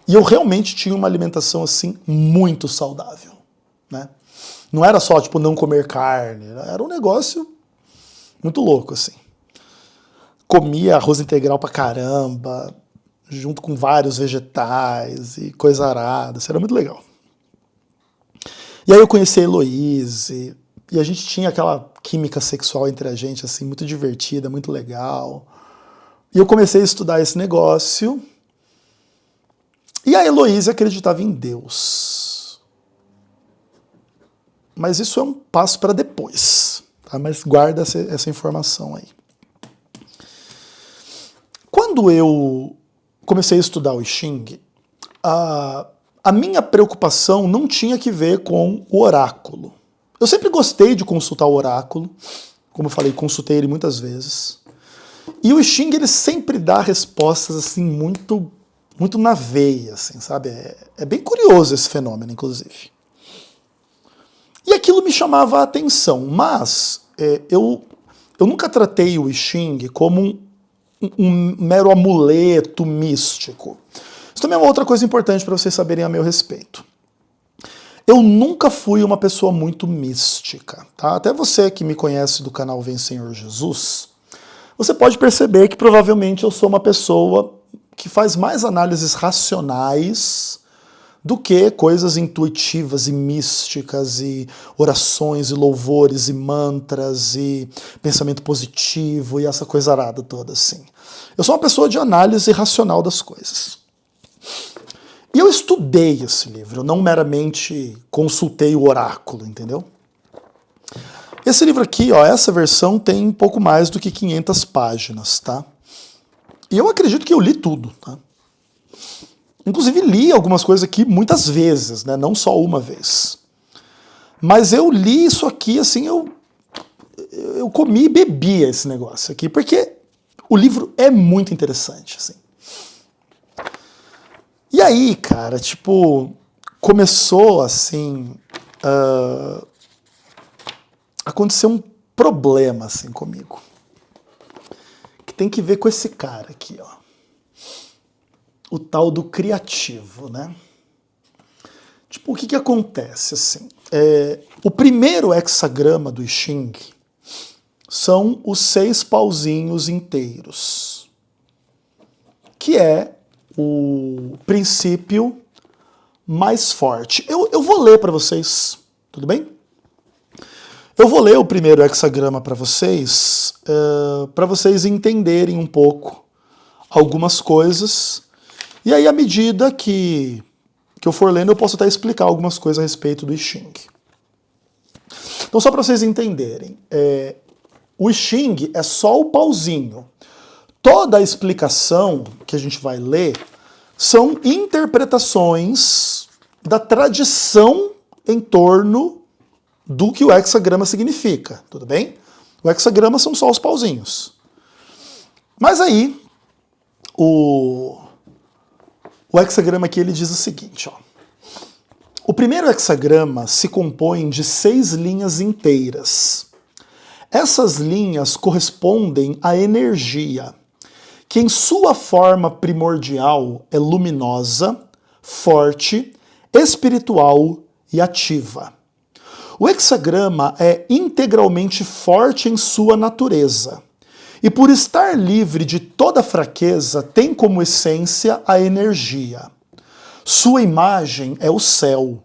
Speaker 1: E eu realmente tinha uma alimentação, assim, muito saudável, né? Não era só, tipo, não comer carne, era um negócio muito louco, assim. Comia arroz integral pra caramba, junto com vários vegetais e coisa arada, isso era muito legal. E aí eu conheci a Heloíse, e a gente tinha aquela química sexual entre a gente, assim, muito divertida, muito legal. E eu comecei a estudar esse negócio, e a Heloíse acreditava em Deus. Mas isso é um passo para depois, tá? Mas guarda essa informação aí. Quando eu comecei a estudar o I Ching, a minha preocupação não tinha que ver com o oráculo. Eu sempre gostei de consultar o oráculo, como eu falei, consultei ele muitas vezes. E o I Ching, ele sempre dá respostas assim muito na veia, assim, sabe? É bem curioso esse fenômeno, inclusive. E aquilo me chamava a atenção, mas eu nunca tratei o I Ching como um mero amuleto místico. Isso também é uma outra coisa importante para vocês saberem a meu respeito. Eu nunca fui uma pessoa muito mística, tá? Até você que me conhece do canal Vem Senhor Jesus, você pode perceber que provavelmente eu sou uma pessoa que faz mais análises racionais do que coisas intuitivas e místicas e orações e louvores e mantras e pensamento positivo e essa coisa arada toda assim. Eu sou uma pessoa de análise racional das coisas. E eu estudei esse livro, eu não meramente consultei o oráculo, entendeu? Esse livro aqui, ó, essa versão tem um pouco mais do que 500 páginas, tá? E eu acredito que eu li tudo, tá? Inclusive li algumas coisas aqui muitas vezes, né? Não só uma vez. Mas eu li isso aqui, assim, eu comi e bebi esse negócio aqui, porque o livro é muito interessante, assim. E aí, cara, tipo, começou, assim, aconteceu um problema, assim, comigo. Que tem que ver com esse cara aqui, ó. O tal do criativo, né? Tipo, o que acontece, assim? O primeiro hexagrama do I Ching são os 6 pauzinhos inteiros, que é o princípio mais forte. Eu vou ler para vocês, tudo bem? Eu vou ler o primeiro hexagrama para vocês entenderem um pouco algumas coisas. E aí, à medida que eu for lendo, eu posso até explicar algumas coisas a respeito do I Ching. Então, só para vocês entenderem, o I Ching é só o pauzinho. Toda a explicação que a gente vai ler são interpretações da tradição em torno do que o hexagrama significa, tudo bem? O hexagrama são só os pauzinhos. Mas aí, o hexagrama aqui ele diz o seguinte, ó. O primeiro hexagrama se compõe de 6 linhas inteiras. Essas linhas correspondem à energia, que em sua forma primordial é luminosa, forte, espiritual e ativa. O hexagrama é integralmente forte em sua natureza, e por estar livre de toda fraqueza, tem como essência a energia. Sua imagem é o céu.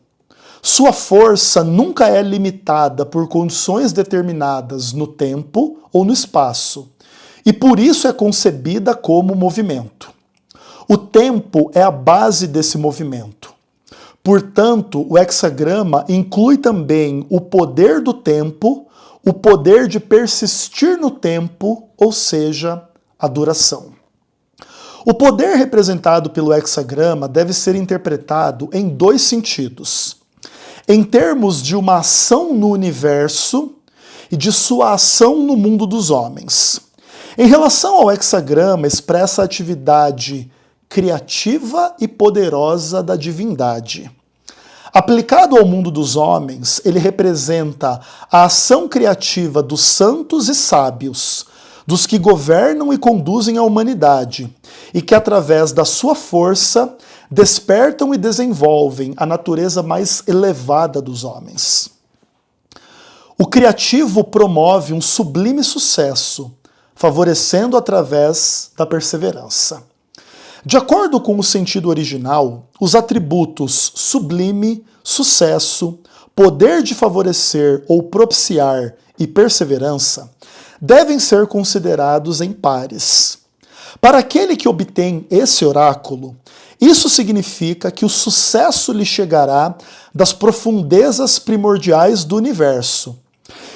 Speaker 1: Sua força nunca é limitada por condições determinadas no tempo ou no espaço, e por isso é concebida como movimento. O tempo é a base desse movimento. Portanto, o hexagrama inclui também o poder do tempo, o poder de persistir no tempo, ou seja, a duração. O poder representado pelo hexagrama deve ser interpretado em 2 sentidos. Em termos de uma ação no universo e de sua ação no mundo dos homens. Em relação ao hexagrama, expressa a atividade criativa e poderosa da divindade. Aplicado ao mundo dos homens, ele representa a ação criativa dos santos e sábios, dos que governam e conduzem a humanidade, e que através da sua força despertam e desenvolvem a natureza mais elevada dos homens. O criativo promove um sublime sucesso, favorecendo através da perseverança. De acordo com o sentido original, os atributos sublime, sucesso, poder de favorecer ou propiciar e perseverança devem ser considerados em pares. Para aquele que obtém esse oráculo, isso significa que o sucesso lhe chegará das profundezas primordiais do universo,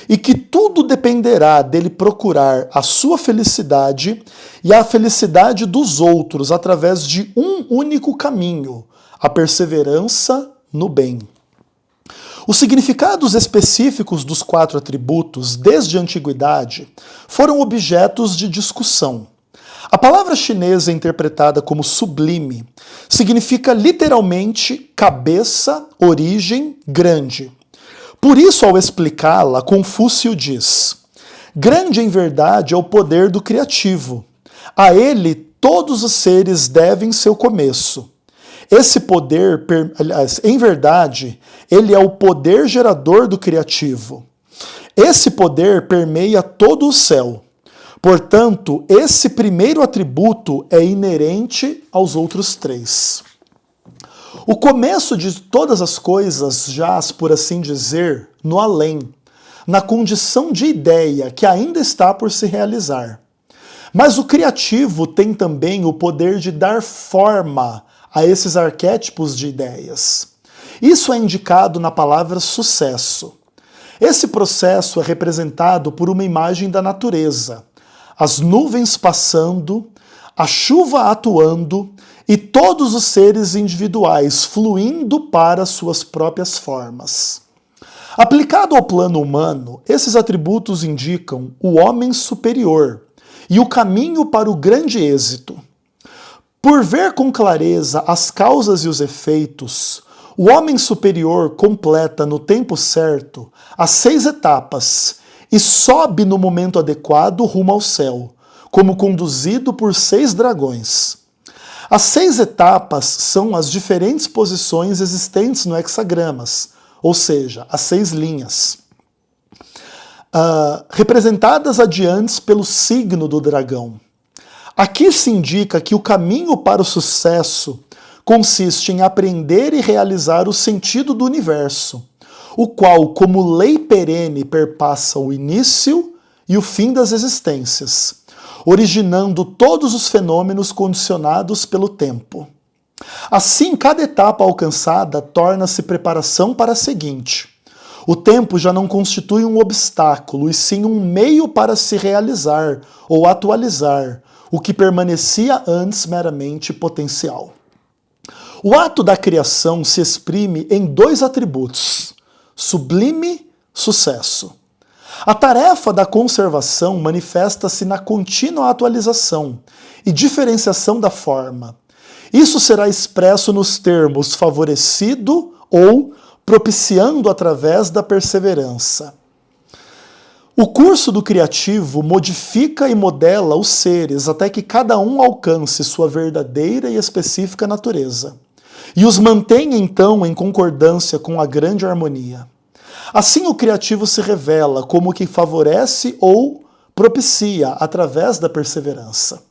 Speaker 1: e que tudo dependerá dele procurar a sua felicidade e a felicidade dos outros através de um único caminho, a perseverança no bem. Os significados específicos dos 4 atributos, desde a antiguidade, foram objetos de discussão. A palavra chinesa interpretada como sublime significa literalmente cabeça, origem, grande. Por isso, ao explicá-la, Confúcio diz: grande em verdade é o poder do criativo. A ele todos os seres devem seu começo. Esse poder, aliás, em verdade, ele é o poder gerador do criativo. Esse poder permeia todo o céu. Portanto, esse primeiro atributo é inerente aos outros três. O começo de todas as coisas jaz, por assim dizer, no além, na condição de ideia que ainda está por se realizar. Mas o criativo tem também o poder de dar forma a esses arquétipos de ideias. Isso é indicado na palavra sucesso. Esse processo é representado por uma imagem da natureza, as nuvens passando, a chuva atuando e todos os seres individuais fluindo para suas próprias formas. Aplicado ao plano humano, esses atributos indicam o homem superior e o caminho para o grande êxito. Por ver com clareza as causas e os efeitos, o homem superior completa no tempo certo as 6 etapas e sobe no momento adequado rumo ao céu, como conduzido por 6 dragões. As 6 etapas são as diferentes posições existentes no hexagramas, ou seja, as 6 linhas, representadas adiante pelo signo do dragão. Aqui se indica que o caminho para o sucesso consiste em aprender e realizar o sentido do universo, o qual, como lei perene, perpassa o início e o fim das existências, originando todos os fenômenos condicionados pelo tempo. Assim, cada etapa alcançada torna-se preparação para a seguinte. O tempo já não constitui um obstáculo, e sim um meio para se realizar ou atualizar, o que permanecia antes meramente potencial. O ato da criação se exprime em 2 atributos: sublime, sucesso. A tarefa da conservação manifesta-se na contínua atualização e diferenciação da forma. Isso será expresso nos termos favorecido ou propiciando através da perseverança. O curso do criativo modifica e modela os seres até que cada um alcance sua verdadeira e específica natureza, e os mantém então em concordância com a grande harmonia. Assim, o criativo se revela como que favorece ou propicia através da perseverança.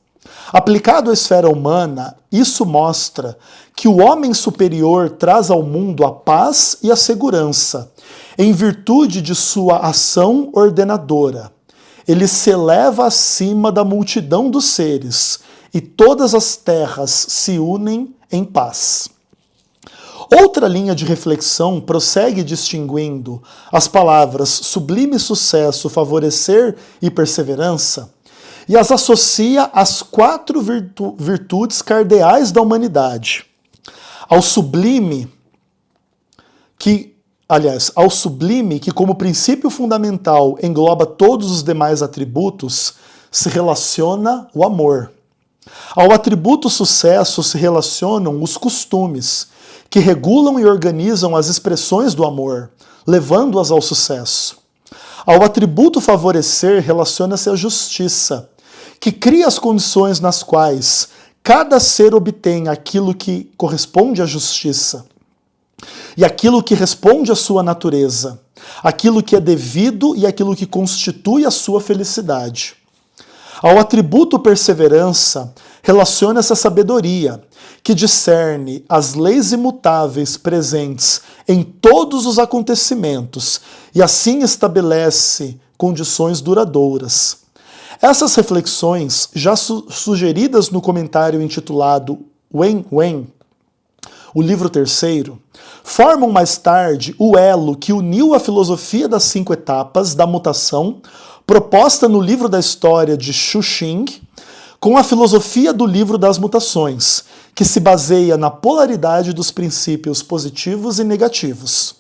Speaker 1: Aplicado à esfera humana, isso mostra que o homem superior traz ao mundo a paz e a segurança, em virtude de sua ação ordenadora. Ele se eleva acima da multidão dos seres, e todas as terras se unem em paz. Outra linha de reflexão prossegue distinguindo as palavras sublime sucesso, favorecer e perseverança, e as associa às 4 virtudes cardeais da humanidade. Ao sublime, que como princípio fundamental engloba todos os demais atributos, se relaciona o amor. Ao atributo sucesso se relacionam os costumes, que regulam e organizam as expressões do amor, levando-as ao sucesso. Ao atributo favorecer relaciona-se a justiça, que cria as condições nas quais cada ser obtém aquilo que corresponde à justiça, e aquilo que responde à sua natureza, aquilo que é devido e aquilo que constitui a sua felicidade. Ao atributo perseverança, relaciona-se a sabedoria, que discerne as leis imutáveis presentes em todos os acontecimentos e assim estabelece condições duradouras. Essas reflexões, já sugeridas no comentário intitulado Wen Wen, o livro 3º, formam mais tarde o elo que uniu a filosofia das 5 etapas da mutação, proposta no livro da história de Xu Xing, com a filosofia do livro das mutações, que se baseia na polaridade dos princípios positivos e negativos.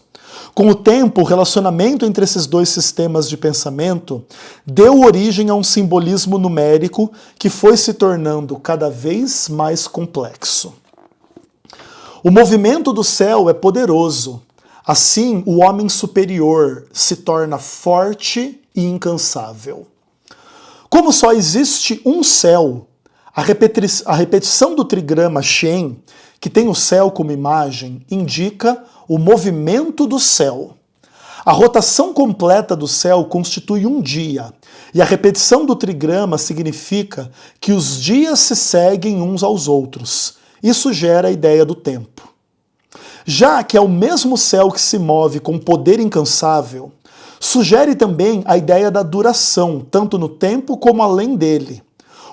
Speaker 1: Com o tempo, o relacionamento entre esses 2 sistemas de pensamento deu origem a um simbolismo numérico que foi se tornando cada vez mais complexo. O movimento do céu é poderoso. Assim, o homem superior se torna forte e incansável. Como só existe um céu, a repetição do trigrama Shen, que tem o céu como imagem, indica o movimento do céu. A rotação completa do céu constitui um dia, E a repetição do trigrama significa que os dias se seguem uns aos outros. Isso gera a ideia do tempo. Já que é o mesmo céu que se move com poder incansável, sugere também a ideia da duração, tanto no tempo como além dele.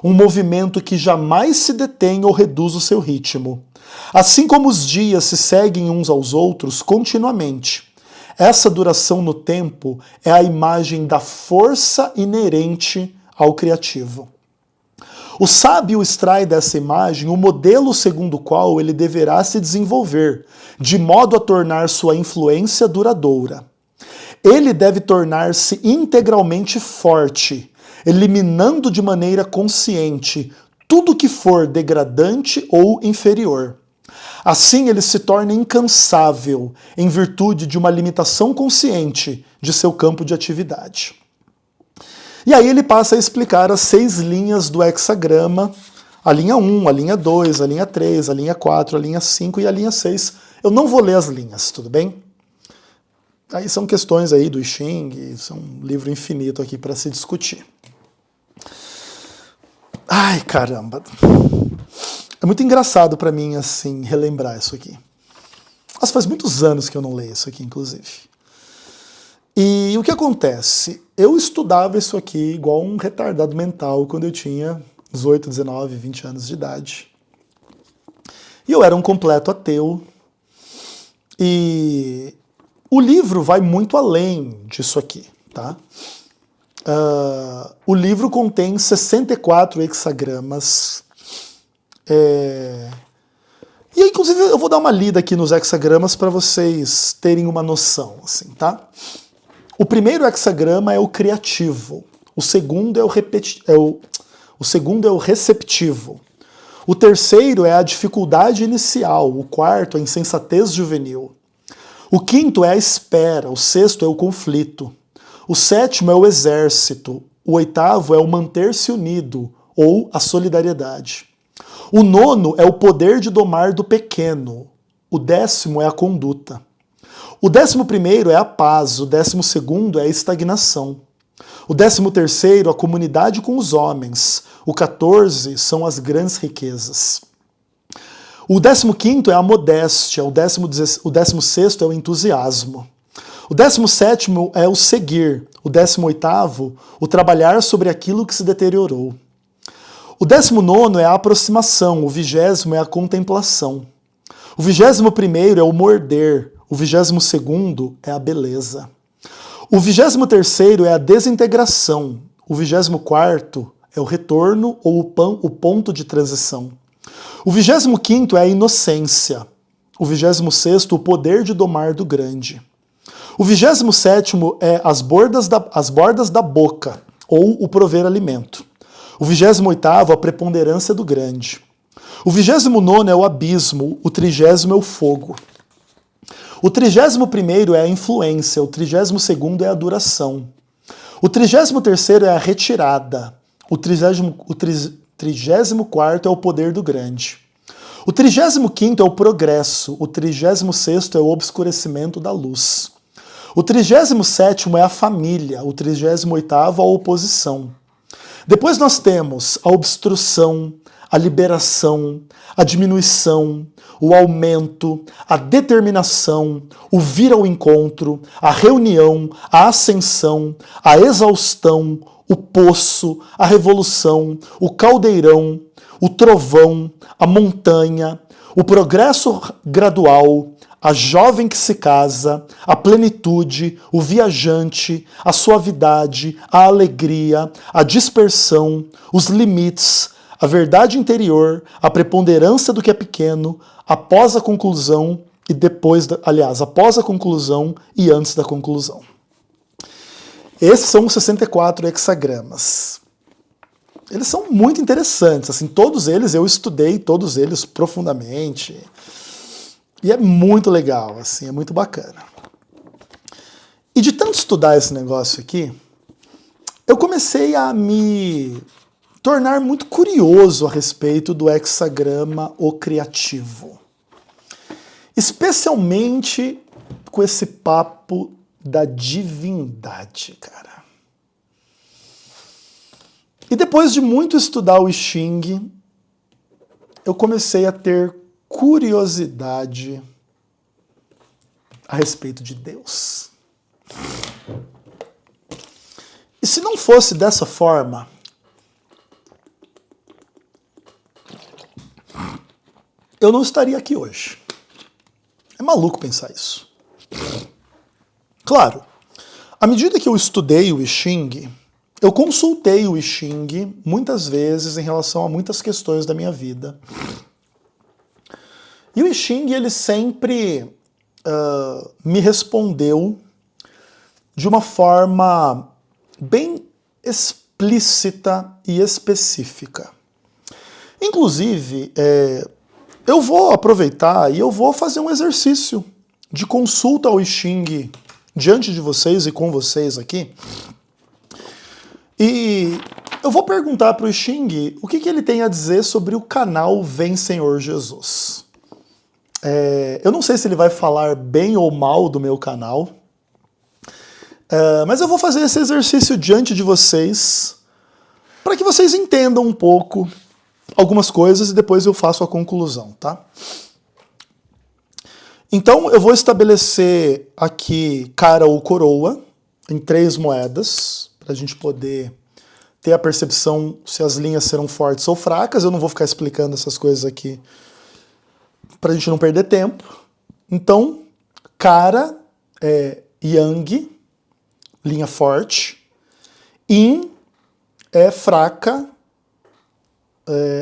Speaker 1: Um movimento que jamais se detém ou reduz o seu ritmo. Assim como os dias se seguem uns aos outros continuamente. Essa duração no tempo é a imagem da força inerente ao criativo. O sábio extrai dessa imagem o modelo segundo o qual ele deverá se desenvolver, de modo a tornar sua influência duradoura. Ele deve tornar-se integralmente forte, eliminando de maneira consciente tudo que for degradante ou inferior. Assim, ele se torna incansável, em virtude de uma limitação consciente de seu campo de atividade. E aí ele passa a explicar as 6 linhas do hexagrama, a linha 1, a linha 2, a linha 3, a linha 4, a linha 5 e a linha 6. Eu não vou ler as linhas, tudo bem? Aí são questões aí do I Ching, são um livro infinito aqui para se discutir. Ai, caramba. É muito engraçado para mim, assim, relembrar isso aqui. Nossa, faz muitos anos que eu não leio isso aqui, inclusive. E o que acontece? Eu estudava isso aqui igual um retardado mental quando eu tinha 18, 19, 20 anos de idade. E eu era um completo ateu. E o livro vai muito além disso aqui, tá? O livro contém 64 hexagramas. E aí, inclusive, eu vou dar uma lida aqui nos hexagramas para vocês terem uma noção, assim, tá? O primeiro hexagrama é o criativo. O segundo é o segundo é o receptivo. O terceiro é a dificuldade inicial. O quarto é a insensatez juvenil. O quinto é a espera. O sexto é o conflito. O sétimo é o exército. O oitavo é o manter-se unido, ou a solidariedade. O nono é o poder de domar do pequeno. O 10º é a conduta. O 11º é a paz. O 12º é a estagnação. O 13º, a comunidade com os homens. O 14 são as grandes riquezas. O 15º é a modéstia. O 16º é o entusiasmo. O 17º é o seguir. O 18º, o trabalhar sobre aquilo que se deteriorou. O 19º é a aproximação. O 20º é a contemplação. O 21º é o morder. O 22º é a beleza. O 23º é a desintegração. O 24º é o retorno ou o ponto de transição. O 25º é a inocência. O 26º, o poder de domar do grande. O 27º é as bordas da boca, ou o prover alimento. O 28º, a preponderância do grande. O 29º é o abismo. O 30º é o fogo. O 31º é a influência. O 32º é a duração. O 33º é a retirada. O 34º é o poder do grande. O 35º é o progresso. O 36º é o obscurecimento da luz. O 37º é a família. O 38º a oposição. Depois nós temos a obstrução, a liberação, a diminuição, o aumento, a determinação, o vir ao encontro, a reunião, a ascensão, a exaustão, o poço, a revolução, o caldeirão, o trovão, a montanha, o progresso gradual, a jovem que se casa, a plenitude, o viajante, a suavidade, a alegria, a dispersão, os limites, a verdade interior, a preponderância do que é pequeno, após a conclusão e após a conclusão e antes da conclusão. Esses são os 64 hexagramas. Eles são muito interessantes, assim, todos eles, eu estudei todos eles profundamente. E é muito legal, assim, é muito bacana. E de tanto estudar esse negócio aqui, eu comecei a me tornar muito curioso a respeito do hexagrama O Criativo. Especialmente com esse papo da divindade, cara. E depois de muito estudar o I Ching, eu comecei a ter curiosidade a respeito de Deus. E se não fosse dessa forma, eu não estaria aqui hoje. É maluco pensar isso. Claro, à medida que eu estudei o I Ching, eu consultei o I Ching muitas vezes em relação a muitas questões da minha vida. E o I Ching, ele sempre me respondeu de uma forma bem explícita e específica. Inclusive, eu vou aproveitar e eu vou fazer um exercício de consulta ao I Ching diante de vocês e com vocês aqui. E eu vou perguntar para o I Ching o que ele tem a dizer sobre o canal Vem Senhor Jesus. Eu não sei se ele vai falar bem ou mal do meu canal, mas eu vou fazer esse exercício diante de vocês para que vocês entendam um pouco algumas coisas e depois eu faço a conclusão, tá? Então eu vou estabelecer aqui cara ou coroa em 3 moedas, para a gente poder ter a percepção se as linhas serão fortes ou fracas. Eu não vou ficar explicando essas coisas aqui para a gente não perder tempo. Então, cara é yang, linha forte, yin é fraca,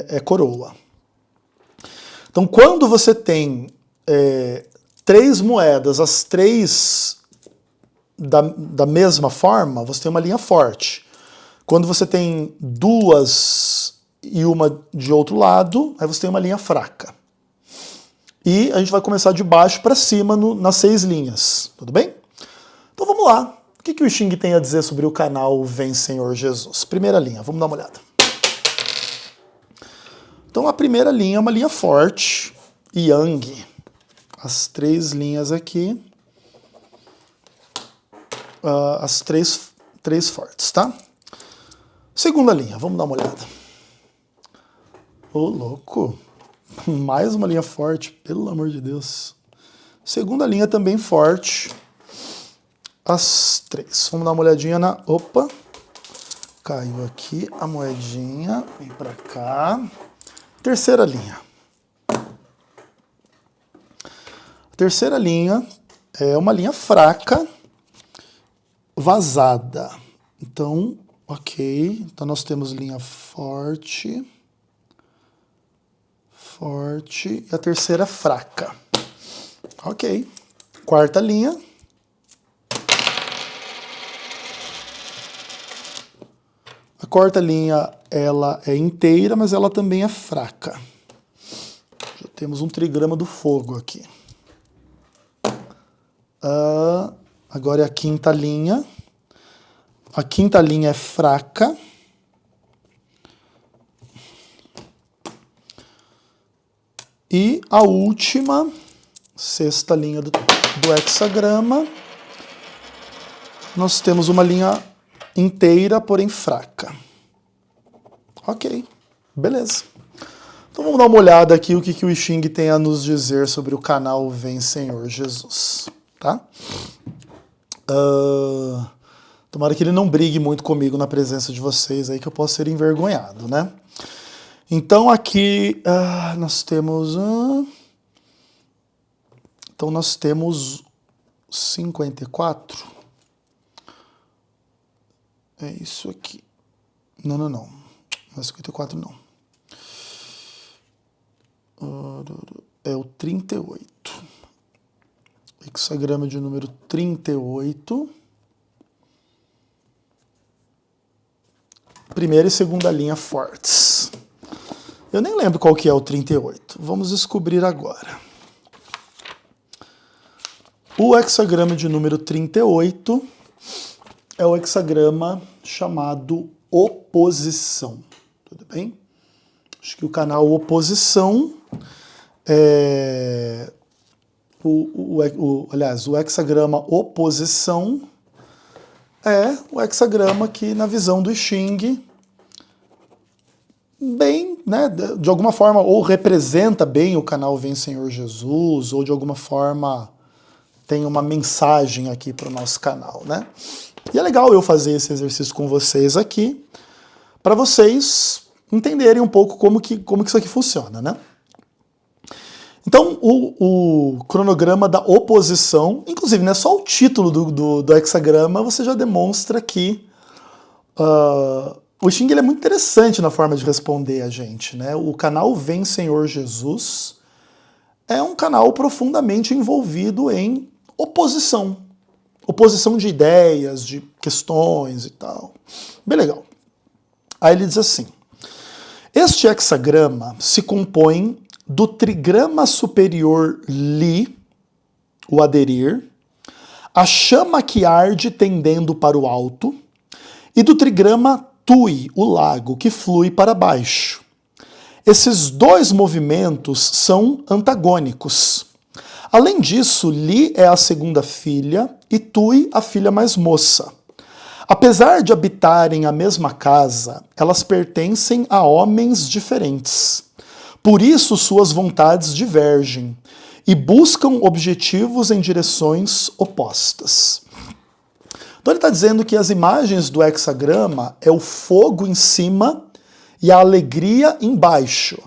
Speaker 1: é coroa. Então, quando você tem 3 moedas, as 3 da mesma forma, você tem uma linha forte. Quando você tem 2 e uma de outro lado, aí você tem uma linha fraca. E a gente vai começar de baixo para cima nas 6 linhas, tudo bem? Então vamos lá. O que o I Ching tem a dizer sobre o canal Vem Senhor Jesus? Primeira linha, vamos dar uma olhada. Então a primeira linha é uma linha forte, yang. As 3 linhas aqui, as três fortes, tá? Segunda linha, vamos dar uma olhada. Ô, louco! Mais uma linha forte, pelo amor de Deus. Segunda linha também forte. As 3. Vamos dar uma olhadinha na... Opa! Caiu aqui a moedinha. Vem pra cá. Terceira linha. A terceira linha é uma linha fraca, vazada. Então, ok. Então nós temos linha forte. Forte. E a terceira fraca. Ok. Quarta linha. A quarta linha, ela é inteira, mas ela também é fraca. Já temos um trigrama do fogo aqui. Agora é a quinta linha. A quinta linha é fraca. E a última, sexta linha do hexagrama, nós temos uma linha inteira, porém fraca. Ok, beleza. Então vamos dar uma olhada aqui o que o I Ching tem a nos dizer sobre o canal Vem Senhor Jesus, tá? Tomara que ele não brigue muito comigo na presença de vocês aí, que eu posso ser envergonhado, né? Então aqui nós temos... então nós temos 54. É isso aqui. Não. Não é 54, não. É o 38. Hexagrama de número 38. Primeira e segunda linha fortes. Eu nem lembro qual que é o 38. Vamos descobrir agora. O hexagrama de número 38 é o hexagrama chamado oposição. Tudo bem? Acho que o canal oposição é... aliás, o hexagrama oposição é o hexagrama que, na visão do I Ching, bem, né, de alguma forma, ou representa bem o canal Vem Senhor Jesus, ou de alguma forma tem uma mensagem aqui para o nosso canal, né? E é legal eu fazer esse exercício com vocês aqui, para vocês entenderem um pouco como que isso aqui funciona, né? Então, o cronograma da oposição, inclusive, né, só o título do hexagrama, você já demonstra que o Xing ele é muito interessante na forma de responder a gente, né? O canal Vem Senhor Jesus é um canal profundamente envolvido em oposição. Oposição de ideias, de questões e tal. Bem legal. Aí ele diz assim: este hexagrama se compõe do trigrama superior Li, o aderir, a chama que arde tendendo para o alto, e do trigrama Tui, o lago, que flui para baixo. Esses dois movimentos são antagônicos. Além disso, Li é a segunda filha e Tui a filha mais moça. Apesar de habitarem a mesma casa, elas pertencem a homens diferentes. Por isso, suas vontades divergem e buscam objetivos em direções opostas. Então ele está dizendo que as imagens do hexagrama é o fogo em cima e a alegria embaixo.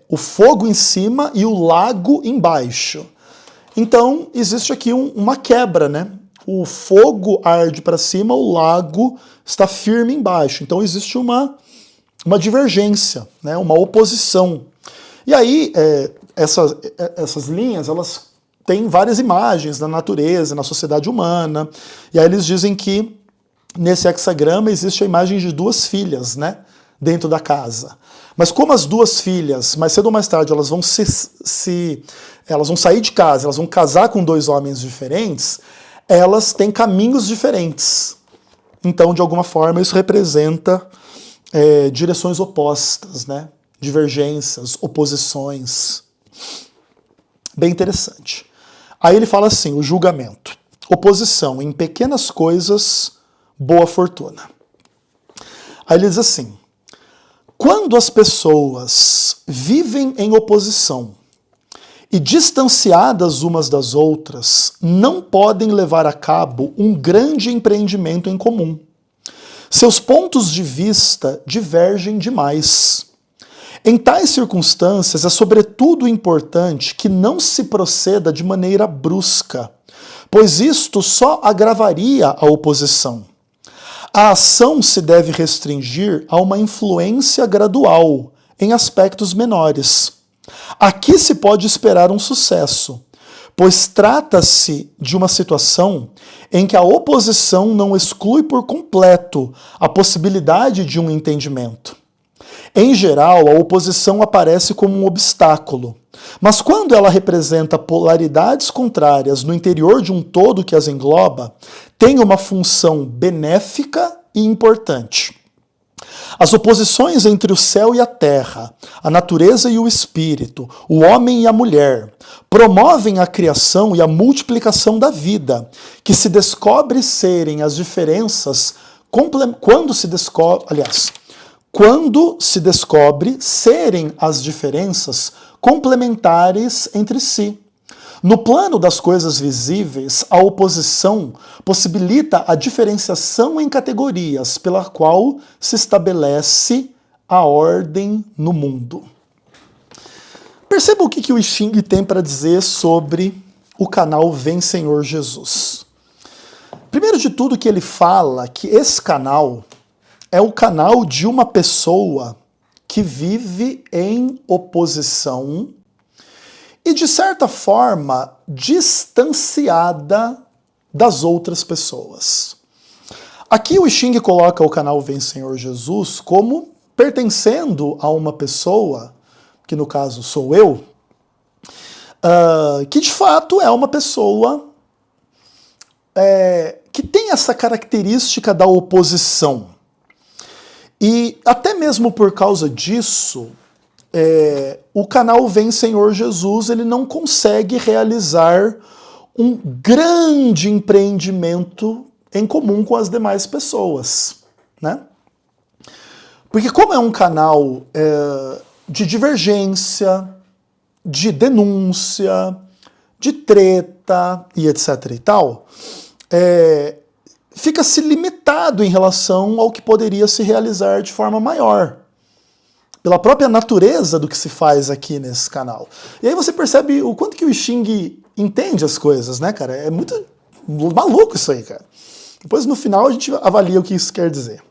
Speaker 1: O fogo em cima e o lago embaixo. Então existe aqui uma quebra, né? O fogo arde para cima, o lago está firme embaixo. Então existe uma divergência, né? Uma oposição. E aí essas linhas, elas têm várias imagens na natureza, na sociedade humana. E aí eles dizem que nesse hexagrama existe a imagem de duas filhas, né, dentro da casa. Mas como as duas filhas, mais cedo ou mais tarde, elas vão elas vão sair de casa, elas vão casar com dois homens diferentes, elas têm caminhos diferentes. Então, de alguma forma, isso representa direções opostas, né, divergências, oposições. Bem interessante. Aí ele fala assim, o julgamento. Oposição em pequenas coisas, boa fortuna. Aí ele diz assim: quando as pessoas vivem em oposição e distanciadas umas das outras, não podem levar a cabo um grande empreendimento em comum. Seus pontos de vista divergem demais. Em tais circunstâncias, é sobretudo importante que não se proceda de maneira brusca, pois isto só agravaria a oposição. A ação se deve restringir a uma influência gradual, em aspectos menores. Aqui se pode esperar um sucesso, pois trata-se de uma situação em que a oposição não exclui por completo a possibilidade de um entendimento. Em geral, a oposição aparece como um obstáculo, mas quando ela representa polaridades contrárias no interior de um todo que as engloba, tem uma função benéfica e importante. As oposições entre o céu e a terra, a natureza e o espírito, o homem e a mulher, promovem a criação e a multiplicação da vida, que se descobre serem as diferenças quando se descobre serem as diferenças complementares entre si. No plano das coisas visíveis, a oposição possibilita a diferenciação em categorias pela qual se estabelece a ordem no mundo. Perceba o que o I Ching tem para dizer sobre o canal Vem Senhor Jesus. Primeiro de tudo que ele fala que esse canal é o canal de uma pessoa que vive em oposição e, de certa forma, distanciada das outras pessoas. Aqui o I Ching coloca o canal Vem Senhor Jesus como pertencendo a uma pessoa, que no caso sou eu, que de fato é uma pessoa que tem essa característica da oposição. E até mesmo por causa disso, o canal Vem Senhor Jesus ele não consegue realizar um grande empreendimento em comum com as demais pessoas, né? Porque como é um canal de divergência, de denúncia, de treta e etc e tal, fica-se limitado em relação ao que poderia se realizar de forma maior, pela própria natureza do que se faz aqui nesse canal. E aí você percebe o quanto que o Xing entende as coisas, né, cara? É muito maluco isso aí, cara. Depois, no final, a gente avalia o que isso quer dizer.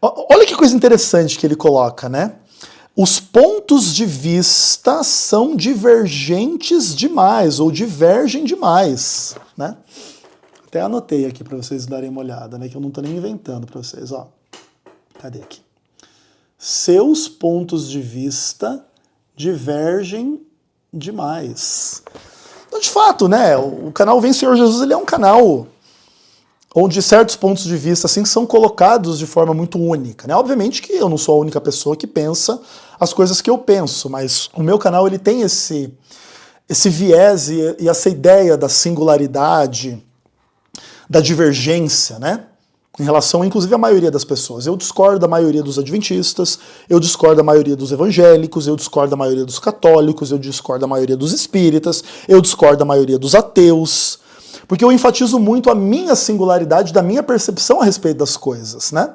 Speaker 1: Olha que coisa interessante que ele coloca, né? Os pontos de vista são divergentes demais, ou divergem demais, né? Até anotei aqui para vocês darem uma olhada, né? Que eu não estou nem inventando para vocês, ó. Cadê aqui? Seus pontos de vista divergem demais. Então, de fato, né? O canal Vem Senhor Jesus, ele é um canal onde certos pontos de vista assim são colocados de forma muito única, né? Obviamente que eu não sou a única pessoa que pensa as coisas que eu penso, mas o meu canal ele tem esse viés e essa ideia da singularidade, da divergência, né? Em relação, inclusive, à maioria das pessoas. Eu discordo da maioria dos adventistas, eu discordo da maioria dos evangélicos, eu discordo da maioria dos católicos, eu discordo da maioria dos espíritas, eu discordo da maioria dos ateus, porque eu enfatizo muito a minha singularidade, da minha percepção a respeito das coisas, né?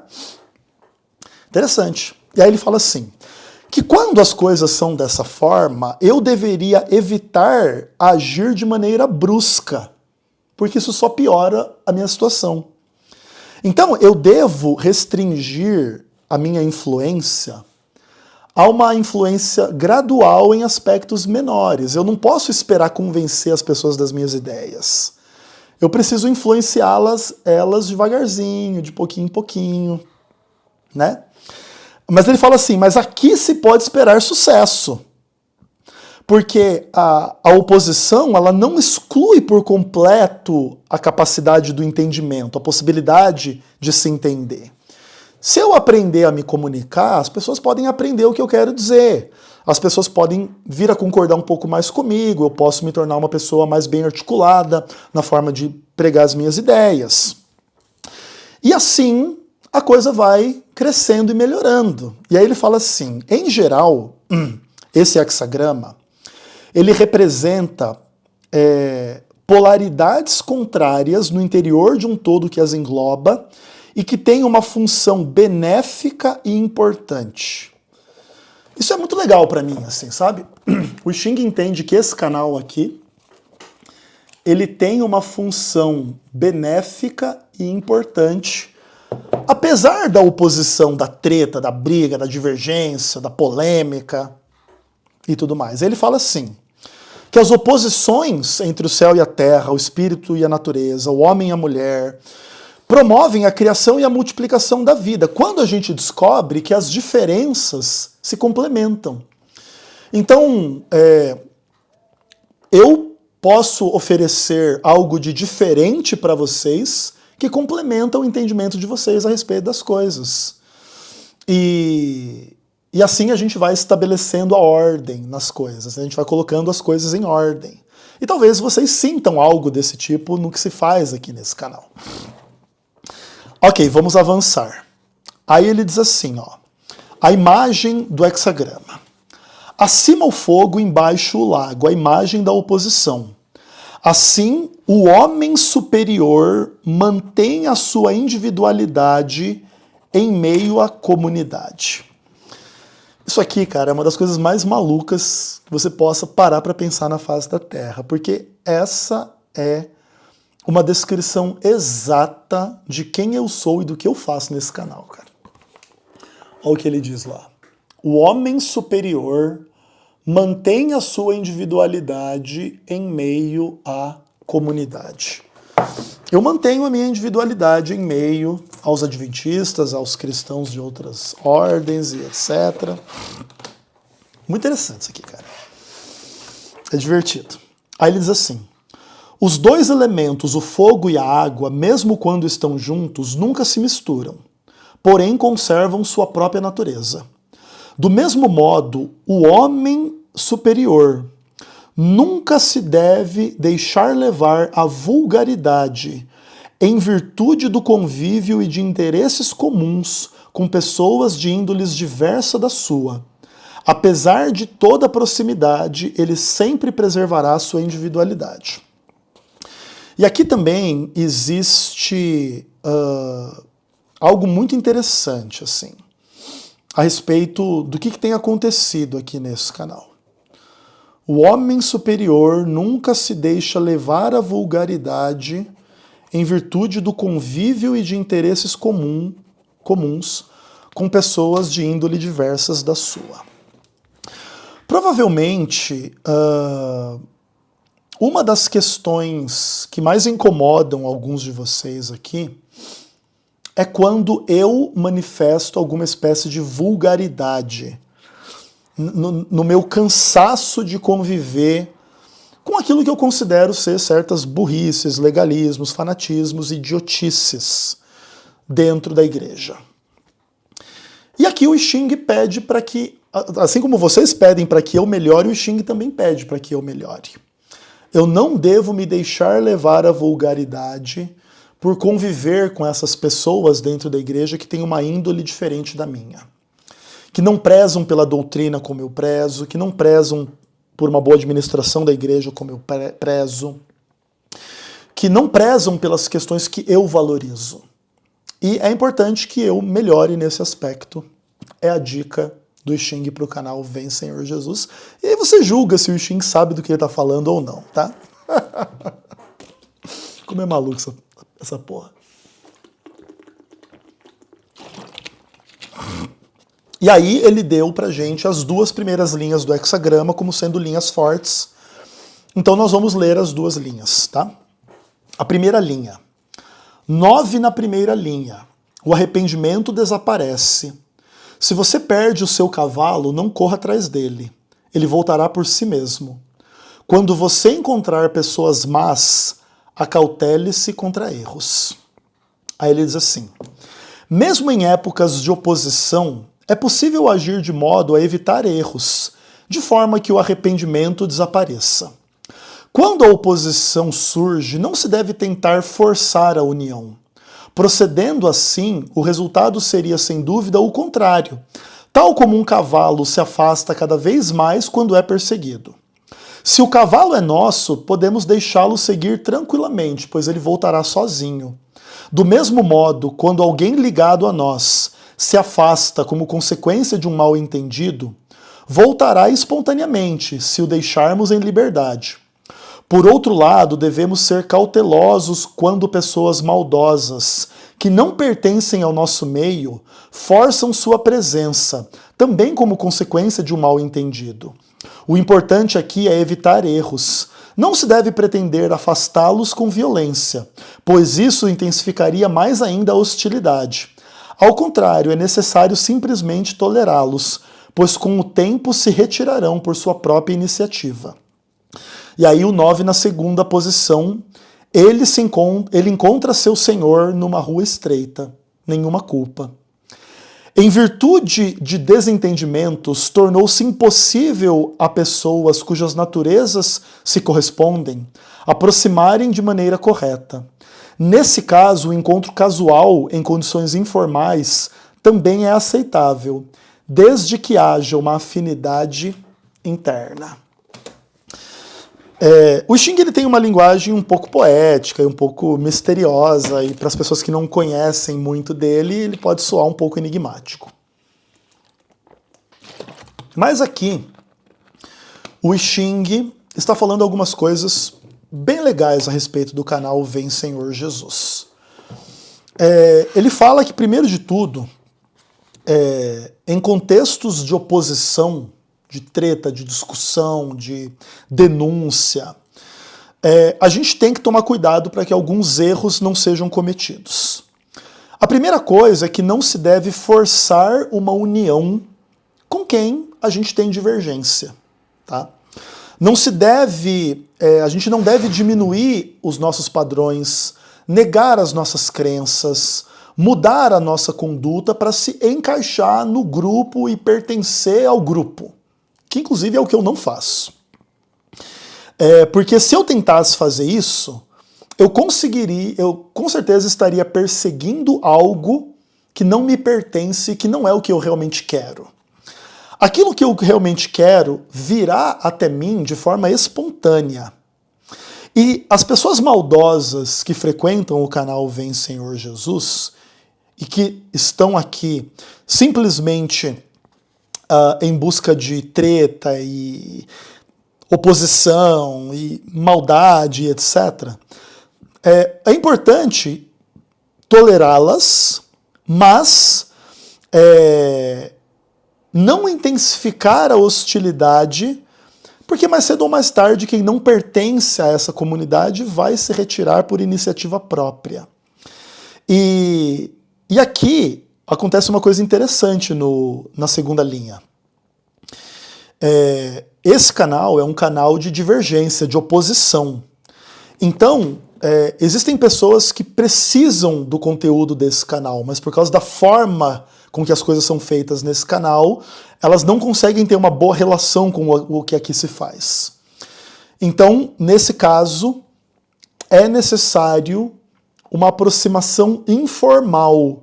Speaker 1: Interessante. E aí ele fala assim, que quando as coisas são dessa forma, eu deveria evitar agir de maneira brusca, porque isso só piora a minha situação. Então, eu devo restringir a minha influência a uma influência gradual em aspectos menores. Eu não posso esperar convencer as pessoas das minhas ideias. Eu preciso influenciá-las devagarzinho, de pouquinho em pouquinho, né? Mas ele fala assim, mas aqui se pode esperar sucesso. Porque a oposição ela não exclui por completo a capacidade do entendimento, a possibilidade de se entender. Se eu aprender a me comunicar, as pessoas podem aprender o que eu quero dizer. As pessoas podem vir a concordar um pouco mais comigo, eu posso me tornar uma pessoa mais bem articulada na forma de pregar as minhas ideias. E assim a coisa vai crescendo e melhorando. E aí ele fala assim, em geral, esse hexagrama, ele representa polaridades contrárias no interior de um todo que as engloba e que tem uma função benéfica e importante. Isso é muito legal para mim, assim, sabe? O Xing entende que esse canal aqui, ele tem uma função benéfica e importante, apesar da oposição, da treta, da briga, da divergência, da polêmica e tudo mais. Ele fala assim, que as oposições entre o céu e a terra, o espírito e a natureza, o homem e a mulher, promovem a criação e a multiplicação da vida, quando a gente descobre que as diferenças se complementam. Então, eu posso oferecer algo de diferente para vocês que complementa o entendimento de vocês a respeito das coisas. E assim a gente vai estabelecendo a ordem nas coisas, né? A gente vai colocando as coisas em ordem. E talvez vocês sintam algo desse tipo no que se faz aqui nesse canal. Ok, vamos avançar. Aí ele diz assim, ó, a imagem do hexagrama. Acima o fogo, embaixo o lago, a imagem da oposição. Assim, o homem superior mantém a sua individualidade em meio à comunidade. Isso aqui, cara, é uma das coisas mais malucas que você possa parar para pensar na face da Terra, porque essa é uma descrição exata de quem eu sou e do que eu faço nesse canal, cara. Olha o que ele diz lá. O homem superior mantém a sua individualidade em meio à comunidade. Eu mantenho a minha individualidade em meio aos adventistas, aos cristãos de outras ordens e etc. Muito interessante isso aqui, cara. É divertido. Aí ele diz assim, os dois elementos, o fogo e a água, mesmo quando estão juntos, nunca se misturam, porém conservam sua própria natureza. Do mesmo modo, o homem superior nunca se deve deixar levar à vulgaridade, em virtude do convívio e de interesses comuns com pessoas de índoles diversa da sua. Apesar de toda a proximidade, ele sempre preservará a sua individualidade. E aqui também existe algo muito interessante, assim, a respeito do que tem acontecido aqui nesse canal. O homem superior nunca se deixa levar à vulgaridade em virtude do convívio e de interesses comuns com pessoas de índole diversas da sua. Provavelmente, uma das questões que mais incomodam alguns de vocês aqui é quando eu manifesto alguma espécie de vulgaridade no meu cansaço de conviver com aquilo que eu considero ser certas burrices, legalismos, fanatismos, idiotices dentro da igreja. E aqui o I Ching pede para que, assim como vocês pedem para que eu melhore, o I Ching também pede para que eu melhore. Eu não devo me deixar levar à vulgaridade por conviver com essas pessoas dentro da igreja que têm uma índole diferente da minha, que não prezam pela doutrina como eu prezo, que não prezam por uma boa administração da igreja como eu prezo, que não prezam pelas questões que eu valorizo. E é importante que eu melhore nesse aspecto. É a dica do I Ching para o canal Vem Senhor Jesus. E aí você julga se o I Ching sabe do que ele está falando ou não, tá? Como é maluco essa porra. E aí ele deu pra gente as duas primeiras linhas do hexagrama como sendo linhas fortes. Então nós vamos ler as duas linhas, tá? A primeira linha. 9 na primeira linha. O arrependimento desaparece. Se você perde o seu cavalo, não corra atrás dele. Ele voltará por si mesmo. Quando você encontrar pessoas más, acautele-se contra erros. Aí ele diz assim: mesmo em épocas de oposição, é possível agir de modo a evitar erros, de forma que o arrependimento desapareça. Quando a oposição surge, não se deve tentar forçar a união. Procedendo assim, o resultado seria sem dúvida o contrário, tal como um cavalo se afasta cada vez mais quando é perseguido. Se o cavalo é nosso, podemos deixá-lo seguir tranquilamente, pois ele voltará sozinho. Do mesmo modo, quando alguém ligado a nós se afasta como consequência de um mal-entendido, voltará espontaneamente se o deixarmos em liberdade. Por outro lado, devemos ser cautelosos quando pessoas maldosas, que não pertencem ao nosso meio, forçam sua presença, também como consequência de um mal-entendido. O importante aqui é evitar erros. Não se deve pretender afastá-los com violência, pois isso intensificaria mais ainda a hostilidade. Ao contrário, é necessário simplesmente tolerá-los, pois com o tempo se retirarão por sua própria iniciativa. E aí o 9 na segunda posição, ele encontra seu senhor numa rua estreita, nenhuma culpa. Em virtude de desentendimentos, tornou-se impossível a pessoas cujas naturezas se correspondem aproximarem de maneira correta. Nesse caso, o encontro casual em condições informais também é aceitável, desde que haja uma afinidade interna. O I Ching ele tem uma linguagem um pouco poética e um pouco misteriosa, e para as pessoas que não conhecem muito dele, ele pode soar um pouco enigmático. Mas aqui, o I Ching está falando algumas coisas bem legais a respeito do canal Vem Senhor Jesus. Ele fala que, primeiro de tudo, em contextos de oposição, de treta, de discussão, de denúncia, a gente tem que tomar cuidado para que alguns erros não sejam cometidos. A primeira coisa é que não se deve forçar uma união com quem a gente tem divergência, tá? Não se deve, a gente não deve diminuir os nossos padrões, negar as nossas crenças, mudar a nossa conduta para se encaixar no grupo e pertencer ao grupo, que inclusive é o que eu não faço. Porque se eu tentasse fazer isso, eu com certeza estaria perseguindo algo que não me pertence, que não é o que eu realmente quero. Aquilo que eu realmente quero virá até mim de forma espontânea. E as pessoas maldosas que frequentam o canal Vem Senhor Jesus e que estão aqui simplesmente em busca de treta e oposição e maldade, etc., é importante tolerá-las, mas não intensificar a hostilidade, porque mais cedo ou mais tarde quem não pertence a essa comunidade vai se retirar por iniciativa própria. E aqui acontece uma coisa interessante na segunda linha. Esse canal é um canal de divergência, de oposição. Então, existem pessoas que precisam do conteúdo desse canal, mas por causa da forma com que as coisas são feitas nesse canal, elas não conseguem ter uma boa relação com o que aqui se faz. Então, nesse caso, é necessário uma aproximação informal.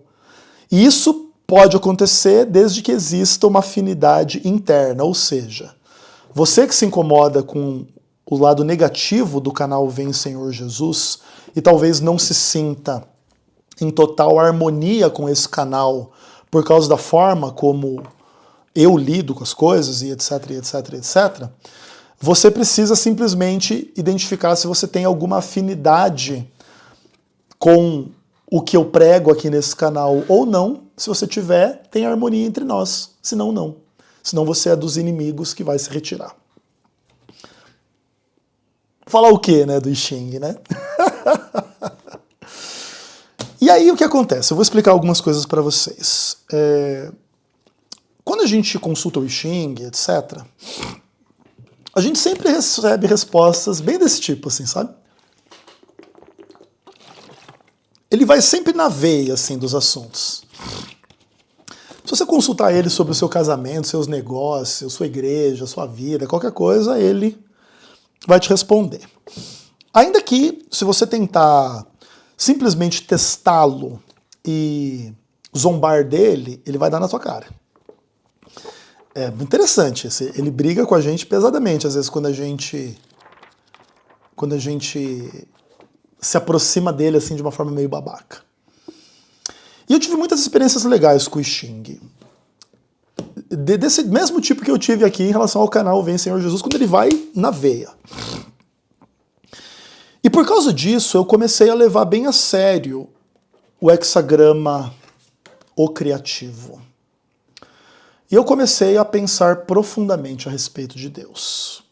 Speaker 1: E isso pode acontecer desde que exista uma afinidade interna, ou seja, você que se incomoda com o lado negativo do canal Vem Senhor Jesus e talvez não se sinta em total harmonia com esse canal por causa da forma como eu lido com as coisas e etc, etc, etc, você precisa simplesmente identificar se você tem alguma afinidade com o que eu prego aqui nesse canal ou não. Se você tiver, tem harmonia entre nós. Senão, não. Senão você é dos inimigos que vai se retirar. Falar o quê, né, do I Ching, né? E aí o que acontece? Eu vou explicar algumas coisas para vocês. Quando a gente consulta o I Ching, etc., a gente sempre recebe respostas bem desse tipo, assim, sabe? Ele vai sempre na veia, assim, dos assuntos. Se você consultar ele sobre o seu casamento, seus negócios, sua igreja, sua vida, qualquer coisa, ele vai te responder. Ainda que, se você tentar simplesmente testá-lo e zombar dele, ele vai dar na sua cara. É interessante, ele briga com a gente pesadamente, às vezes, quando a gente se aproxima dele assim de uma forma meio babaca. E eu tive muitas experiências legais com o I Ching. Desse mesmo tipo que eu tive aqui em relação ao canal Vem Senhor Jesus, quando ele vai na veia. E por causa disso, eu comecei a levar bem a sério o hexagrama O Criativo. E eu comecei a pensar profundamente a respeito de Deus.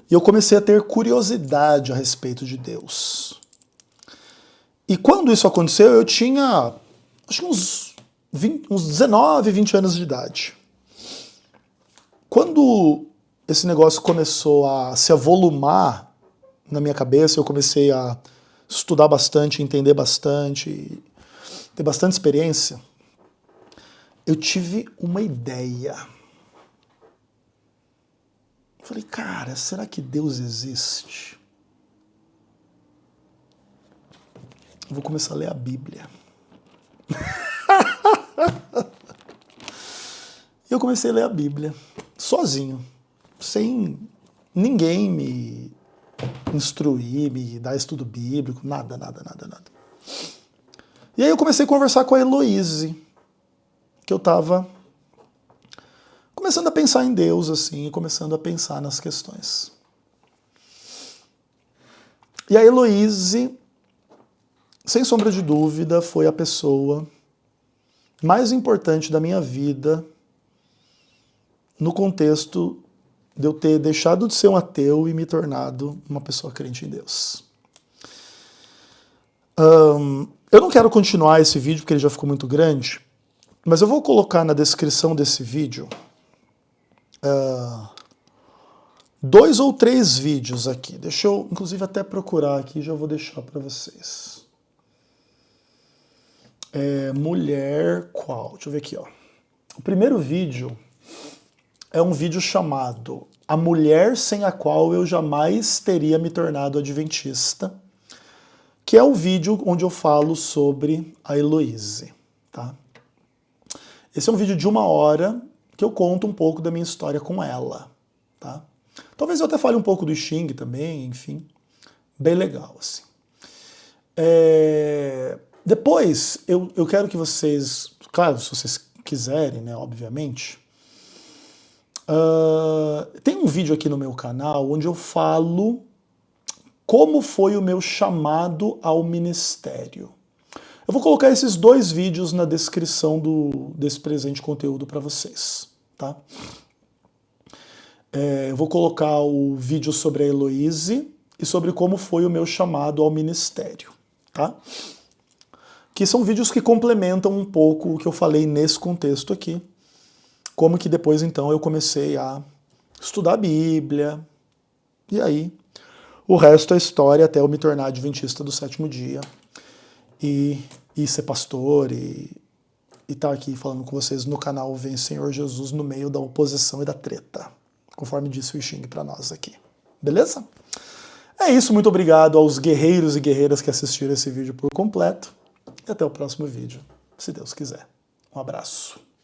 Speaker 1: E eu comecei a ter curiosidade a respeito de Deus. E quando isso aconteceu, eu tinha, acho que uns 19, 20 anos de idade. Quando esse negócio começou a se avolumar na minha cabeça, eu comecei a estudar bastante, entender bastante, ter bastante experiência, eu tive uma ideia. Falei, cara, será que Deus existe? Eu vou começar a ler a Bíblia. E eu comecei a ler a Bíblia, sozinho, sem ninguém me instruir, me dar estudo bíblico, nada. E aí eu comecei a conversar com a Heloíse, que eu estava começando a pensar em Deus, assim, e começando a pensar nas questões. E a Heloíse, sem sombra de dúvida, foi a pessoa mais importante da minha vida no contexto de eu ter deixado de ser um ateu e me tornado uma pessoa crente em Deus. Eu não quero continuar esse vídeo porque ele já ficou muito grande, mas eu vou colocar na descrição desse vídeo 2 ou 3 vídeos aqui. Deixa eu, inclusive, até procurar aqui, já vou deixar para vocês. Mulher qual? Deixa eu ver aqui, ó. O primeiro vídeo é um vídeo chamado A Mulher Sem a Qual Eu Jamais Teria Me Tornado Adventista, que é o vídeo onde eu falo sobre a Heloíse, tá? Esse é um vídeo de 1 hora que eu conto um pouco da minha história com ela, tá? Talvez eu até fale um pouco do Xing também, enfim, bem legal, assim. Depois, eu quero que vocês, claro, se vocês quiserem, né, obviamente, tem um vídeo aqui no meu canal onde eu falo como foi o meu chamado ao ministério. Eu vou colocar esses 2 vídeos na descrição desse presente conteúdo para vocês, tá? Eu vou colocar o vídeo sobre a Heloíse e sobre como foi o meu chamado ao ministério, tá? Que são vídeos que complementam um pouco o que eu falei nesse contexto aqui, como que depois então eu comecei a estudar a Bíblia, e aí o resto é história até eu me tornar adventista do 7º dia e ser pastor e estar aqui falando com vocês no canal Vem Senhor Jesus no meio da oposição e da treta, conforme disse o Xing para nós aqui. Beleza? É isso, muito obrigado aos guerreiros e guerreiras que assistiram esse vídeo por completo e até o próximo vídeo, se Deus quiser. Um abraço.